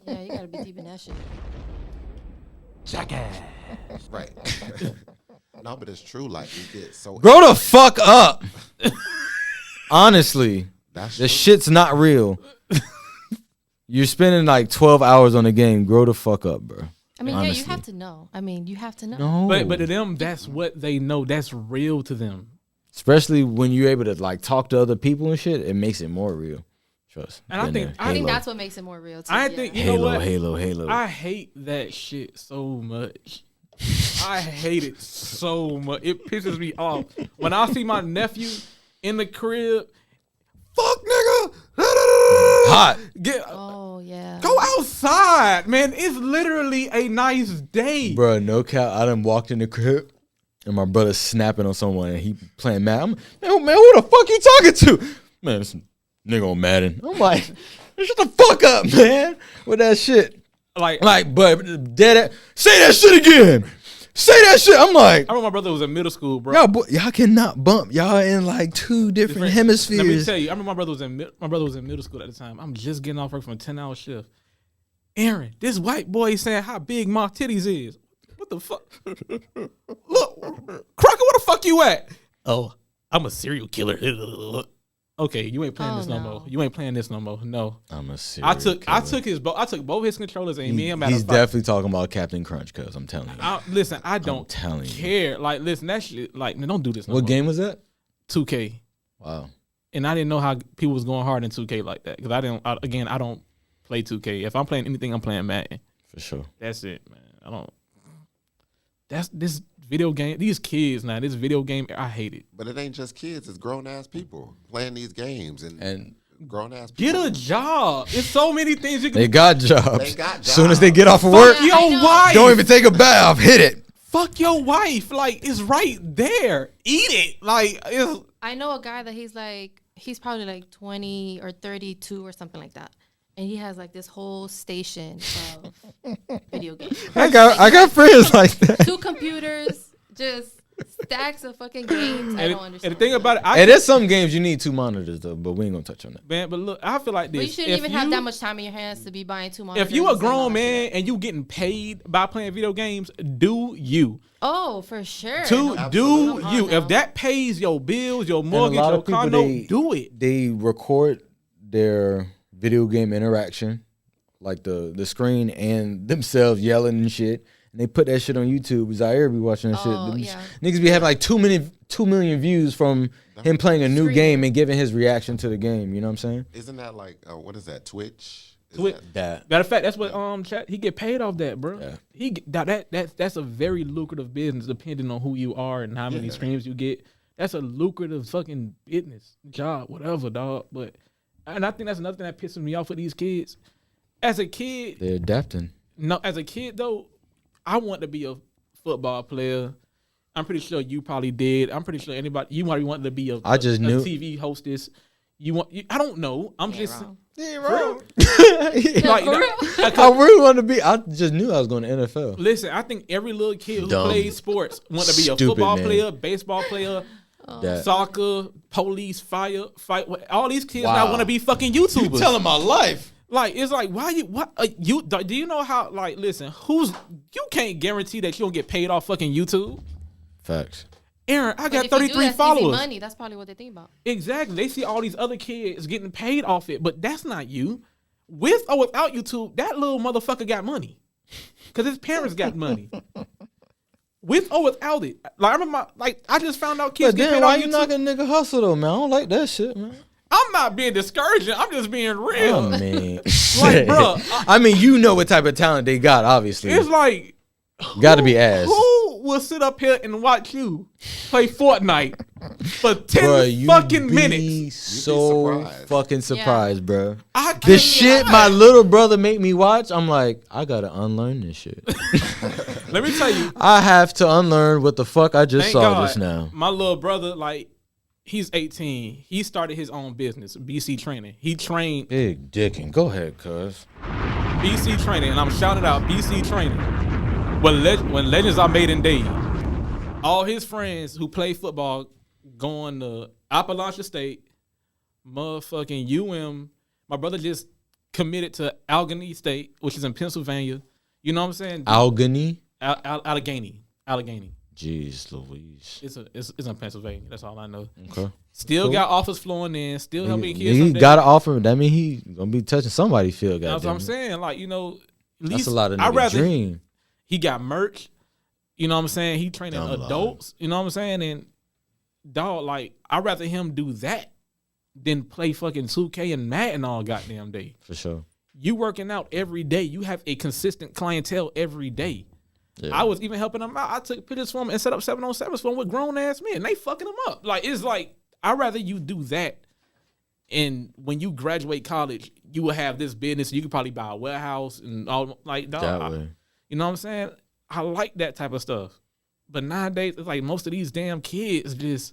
Speaker 2: Yeah, you gotta be deep in that shit.
Speaker 3: Jackass.
Speaker 4: Right. No, but it's true. Like you get so
Speaker 1: Grow the fuck up. Honestly,
Speaker 4: that's
Speaker 1: the
Speaker 4: true.
Speaker 1: shit's not real. You're spending like 12 hours on the game. Grow the fuck up, bro.
Speaker 2: I mean,
Speaker 1: Honestly.
Speaker 2: yeah, you have to know. I mean, you have to know.
Speaker 1: No.
Speaker 3: But to them, that's what they know. That's real to them.
Speaker 1: Especially when you're able to like talk to other people and shit, it makes it more real. Trust.
Speaker 3: And I think
Speaker 1: Halo.
Speaker 2: that's what makes it more real too.
Speaker 3: I
Speaker 2: yeah.
Speaker 3: think you know what?
Speaker 1: Halo.
Speaker 3: I hate that shit so much. I hate it so much. It pisses me off when I see my nephew in the crib. Fuck nigga,
Speaker 1: Hot.
Speaker 2: Oh yeah.
Speaker 3: Go outside, man. It's literally a nice day.
Speaker 1: Bro, no cap. I done walked in the crib and my brother's snapping on someone and he playing Madden. Man, who the fuck you talking to? Man, this nigga on Madden. I'm like, shut the fuck up, man. With that shit. Like, but dead. Say that shit again. Say that shit. I'm like,
Speaker 3: I remember my brother was in middle school, bro.
Speaker 1: y'all cannot bump. Y'all in like two different hemispheres.
Speaker 3: Let me tell you, I remember my brother was in middle school at the time. I'm just getting off work from a 10-hour shift. Aaron, this white boy is saying how big my titties is. What the fuck? Look, Crocker, where the fuck you at? Oh, I'm a serial killer. Okay, you ain't playing this no more. You ain't playing this no more. No,
Speaker 1: I'm a serial killer.
Speaker 3: I took both his controllers and me and him.
Speaker 1: He's definitely talking about Captain Crunch, cuz I'm telling you.
Speaker 3: Listen, I don't
Speaker 1: telling
Speaker 3: care. Like, listen, that shit. Like, don't do this. No
Speaker 1: What
Speaker 3: more.
Speaker 1: game was that?
Speaker 3: 2K.
Speaker 1: Wow.
Speaker 3: And I didn't know how people was going hard in 2K like that because I don't play 2K. If I'm playing anything, I'm playing Madden.
Speaker 1: For sure.
Speaker 3: That's it, man. I don't. That's this video game. These kids now. This video game. I hate it.
Speaker 4: But it ain't just kids; it's grown ass people playing these games and grown ass
Speaker 3: Get
Speaker 4: people.
Speaker 3: a job. It's so many things you can.
Speaker 1: They got jobs.
Speaker 4: They got jobs.
Speaker 1: Soon as they get off of
Speaker 3: Fuck
Speaker 1: work,
Speaker 3: your wife.
Speaker 1: don't even take a bath. Hit it.
Speaker 3: Fuck your wife. Like, it's right there. Eat it. Like, it's.
Speaker 2: I know a guy that he's probably like 20 or 32 or something like that. And he has like this whole station of video games.
Speaker 1: I got friends like that.
Speaker 2: 2 computers, just stacks of fucking games. I don't understand.
Speaker 3: And the thing about it,
Speaker 1: Hey, there's some games you need 2 monitors though, but we ain't gonna touch on that.
Speaker 3: man, but look, I feel like this.
Speaker 2: But you shouldn't even have that much time in your hands to be buying 2 monitors.
Speaker 3: If you a
Speaker 2: and selling all
Speaker 3: grown
Speaker 2: that
Speaker 3: man
Speaker 2: shit.
Speaker 3: and you getting paid by playing video games, do you?
Speaker 2: Oh, for sure.
Speaker 3: Do
Speaker 4: Absolutely.
Speaker 3: you?
Speaker 2: Come on
Speaker 3: If that pays your bills, your
Speaker 1: And
Speaker 3: mortgage,
Speaker 1: a lot
Speaker 3: your
Speaker 1: of people,
Speaker 3: condo, do it.
Speaker 1: They record their video game interaction, like the screen and themselves yelling and shit, and they put that shit on YouTube. Zaire be watching that
Speaker 2: Oh,
Speaker 1: shit.
Speaker 2: yeah.
Speaker 1: Niggas be having like 2 million views from him playing a new
Speaker 2: Streaming.
Speaker 1: game and giving his reaction to the game. You know what I'm saying?
Speaker 4: Isn't that like what is that? Twitch. Is
Speaker 3: Twitch.
Speaker 1: That.
Speaker 3: Matter of fact, that's what chat. He get paid off that, bro.
Speaker 1: Yeah.
Speaker 3: That's a very lucrative business, depending on who you are and how many streams you get. That's a lucrative fucking business job, whatever, dog. And I think that's another thing that pisses me off with these kids. As a kid,
Speaker 1: They're adapting.
Speaker 3: no, as a kid though, I want to be a football player. I'm pretty sure you probably did. I'm pretty sure anybody you might wanted to be a TV hostess. I don't know. I'm just
Speaker 2: wrong.
Speaker 1: Yeah, wrong.
Speaker 3: like
Speaker 1: I really wanted to be. I just knew I was going to NFL.
Speaker 3: listen, I think every little kid who
Speaker 1: Dumb.
Speaker 3: plays sports want to be a
Speaker 1: Stupid,
Speaker 3: football
Speaker 1: man.
Speaker 3: player, baseball player,
Speaker 1: That.
Speaker 3: soccer, police, fight. All these kids
Speaker 1: Wow.
Speaker 3: now want to be fucking YouTubers.
Speaker 1: Telling my life.
Speaker 3: Like it's like why you do you know how like listen you can't guarantee that you don't get paid off fucking YouTube.
Speaker 1: Facts.
Speaker 3: Aaron, I
Speaker 2: But
Speaker 3: got
Speaker 2: if you do,
Speaker 3: 33
Speaker 2: that's
Speaker 3: followers.
Speaker 2: Easy money. That's probably what they think about.
Speaker 3: Exactly. They see all these other kids getting paid off it, but that's not you. With or without YouTube, that little motherfucker got money. Cause his parents got money. With or without it. Like I remember I just found out kids
Speaker 1: But
Speaker 3: get
Speaker 1: then
Speaker 3: paid
Speaker 1: why
Speaker 3: on
Speaker 1: you
Speaker 3: YouTube.
Speaker 1: knocking nigga hustle though, man? I don't like that shit, man.
Speaker 3: I'm not being discouraging. I'm just being real.
Speaker 1: Oh man.
Speaker 3: Like, bro,
Speaker 1: I mean, you know what type of talent they got, obviously.
Speaker 3: It's like
Speaker 1: Got to be ass.
Speaker 3: Who will sit up here and watch you play Fortnite for 10
Speaker 1: Bruh, you
Speaker 3: fucking
Speaker 1: be
Speaker 3: minutes?
Speaker 1: so
Speaker 4: surprised.
Speaker 1: fucking surprised, bro.
Speaker 3: I
Speaker 1: The
Speaker 3: can't
Speaker 1: shit
Speaker 3: lie.
Speaker 1: my little brother make me watch, I'm like, I gotta unlearn this shit.
Speaker 3: Let me tell you.
Speaker 1: I have to unlearn what the fuck I just
Speaker 3: Thank
Speaker 1: saw
Speaker 3: God,
Speaker 1: just now.
Speaker 3: my little brother, like, he's 18. He started his own business, BC Training. He trained
Speaker 1: Big dickin'. Go ahead, cuz.
Speaker 3: BC Training, and I'm shouting out BC Training. When legends are made in days, all his friends who play football going to Appalachia State, motherfucking UM. My brother just committed to Allegheny State, which is in Pennsylvania. You know what I'm saying?
Speaker 1: Allegheny?
Speaker 3: Allegheny.
Speaker 1: Jeez Louise.
Speaker 3: It's in Pennsylvania. That's all I know.
Speaker 1: Okay.
Speaker 3: Still
Speaker 1: Cool.
Speaker 3: got offers flowing in. Still helping kids.
Speaker 1: He
Speaker 3: someday.
Speaker 1: got to offer. That mean he gonna be touching somebody's field.
Speaker 3: That's what I'm
Speaker 1: goddamn it.
Speaker 3: saying. Like, you know, at
Speaker 1: That's
Speaker 3: least
Speaker 1: a lot of
Speaker 3: I'd
Speaker 1: nigga
Speaker 3: rather
Speaker 1: dream.
Speaker 3: he got merch. You know what I'm saying? He training
Speaker 1: Dumb
Speaker 3: adults. You know what I'm saying? And dog, like, I'd rather him do that than play fucking 2K and Madden all goddamn day.
Speaker 1: For sure.
Speaker 3: You working out every day. You have a consistent clientele every day.
Speaker 1: Yeah.
Speaker 3: I was even helping him out. I took pictures for him and set up 7-on-7s for him with grown ass men. They fucking him up. Like, it's like, I'd rather you do that. And when you graduate college, you will have this business. You could probably buy a warehouse and all, like, dog.
Speaker 1: That way.
Speaker 3: You know what I'm saying? I like that type of stuff. But nowadays, it's like most of these damn kids just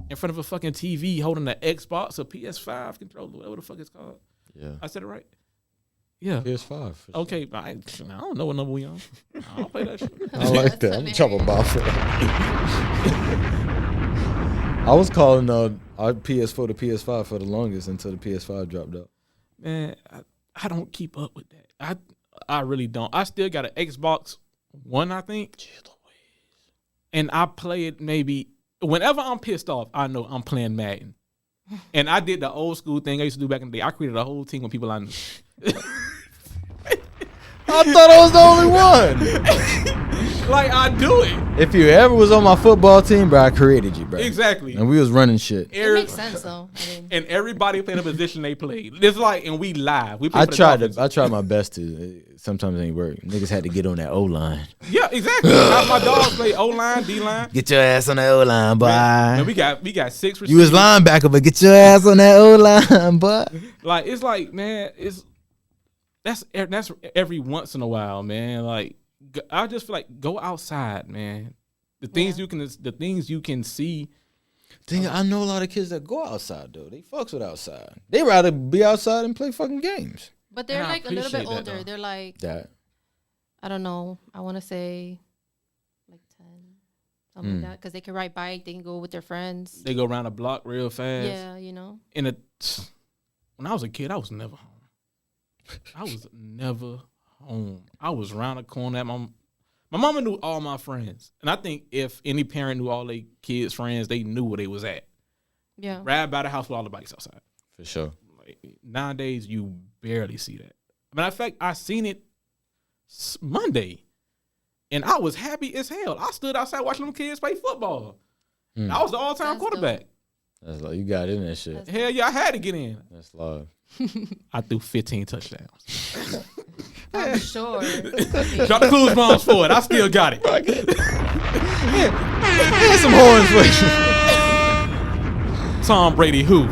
Speaker 3: in front of a fucking TV holding the Xbox or PS5 controller, whatever the fuck it's called.
Speaker 1: Yeah.
Speaker 3: I said it right? Yeah.
Speaker 1: PS5. for sure.
Speaker 3: Okay, I don't know what number we on. I don't play that shit.
Speaker 1: I like that. I'm trouble about for I was calling our PS4 to PS5 for the longest until the PS5 dropped out.
Speaker 3: Man, I don't keep up with that. I really don't. I still got an Xbox One, I think. And I play it maybe whenever I'm pissed off, I know I'm playing Madden. And I did the old school thing I used to do back in the day. I created a whole team with people I knew.
Speaker 1: I thought I was the only one.
Speaker 3: Like, I do it.
Speaker 1: If you ever was on my football team, bro, I created you, bro.
Speaker 3: Exactly.
Speaker 1: And we was running shit.
Speaker 2: It makes sense though. I mean,
Speaker 3: And everybody played the position they played. It's like, and we live. We play
Speaker 1: I
Speaker 3: for the
Speaker 1: tried
Speaker 3: Dolphins.
Speaker 1: my best to. Sometimes it ain't work. Niggas had to get on that O line.
Speaker 3: Yeah, exactly. Now my dogs play O-line, D-line.
Speaker 1: Get your ass on that O line, boy.
Speaker 3: Man, we got 6 receivers.
Speaker 1: You was linebacker, but get your ass on that O line, boy.
Speaker 3: Like, it's like, man, that's every once in a while, man. Like, I just feel like go outside, man. The things you can see.
Speaker 1: I know a lot of kids that go outside though. They fucks with outside. They rather be outside and play fucking games.
Speaker 2: but they're
Speaker 3: And I
Speaker 2: like a little bit
Speaker 3: appreciate that,
Speaker 2: older.
Speaker 3: though.
Speaker 2: They're like,
Speaker 1: That
Speaker 2: I don't know. I want to say like 10, something like that, because they can ride bike. They can go with their friends.
Speaker 3: They go around the block real fast.
Speaker 2: Yeah, you know.
Speaker 3: When I was a kid, I was never home. I was never home. I was around the corner at my mama knew all my friends. And I think if any parent knew all their kids' friends, they knew where they was at.
Speaker 2: Yeah.
Speaker 3: Right by the house with all the bikes outside.
Speaker 1: for sure.
Speaker 3: Like, nowadays, you barely see that. Matter of fact, I seen it Monday. And I was happy as hell. I stood outside watching them kids play football. I was the all-time quarterback.
Speaker 2: Dope.
Speaker 1: That's like you got in that shit.
Speaker 3: Hell yeah, I had to get in.
Speaker 1: That's love.
Speaker 3: I threw 15 touchdowns.
Speaker 2: I'm sure.
Speaker 3: Drop the clues bombs for it. I still got it.
Speaker 1: Get some horns for
Speaker 3: Tom Brady, who?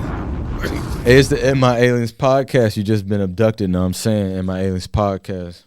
Speaker 1: Hey, it's the M.I.ALIENS podcast. You just been abducted. Know what I'm saying? M.I.ALIENS podcast.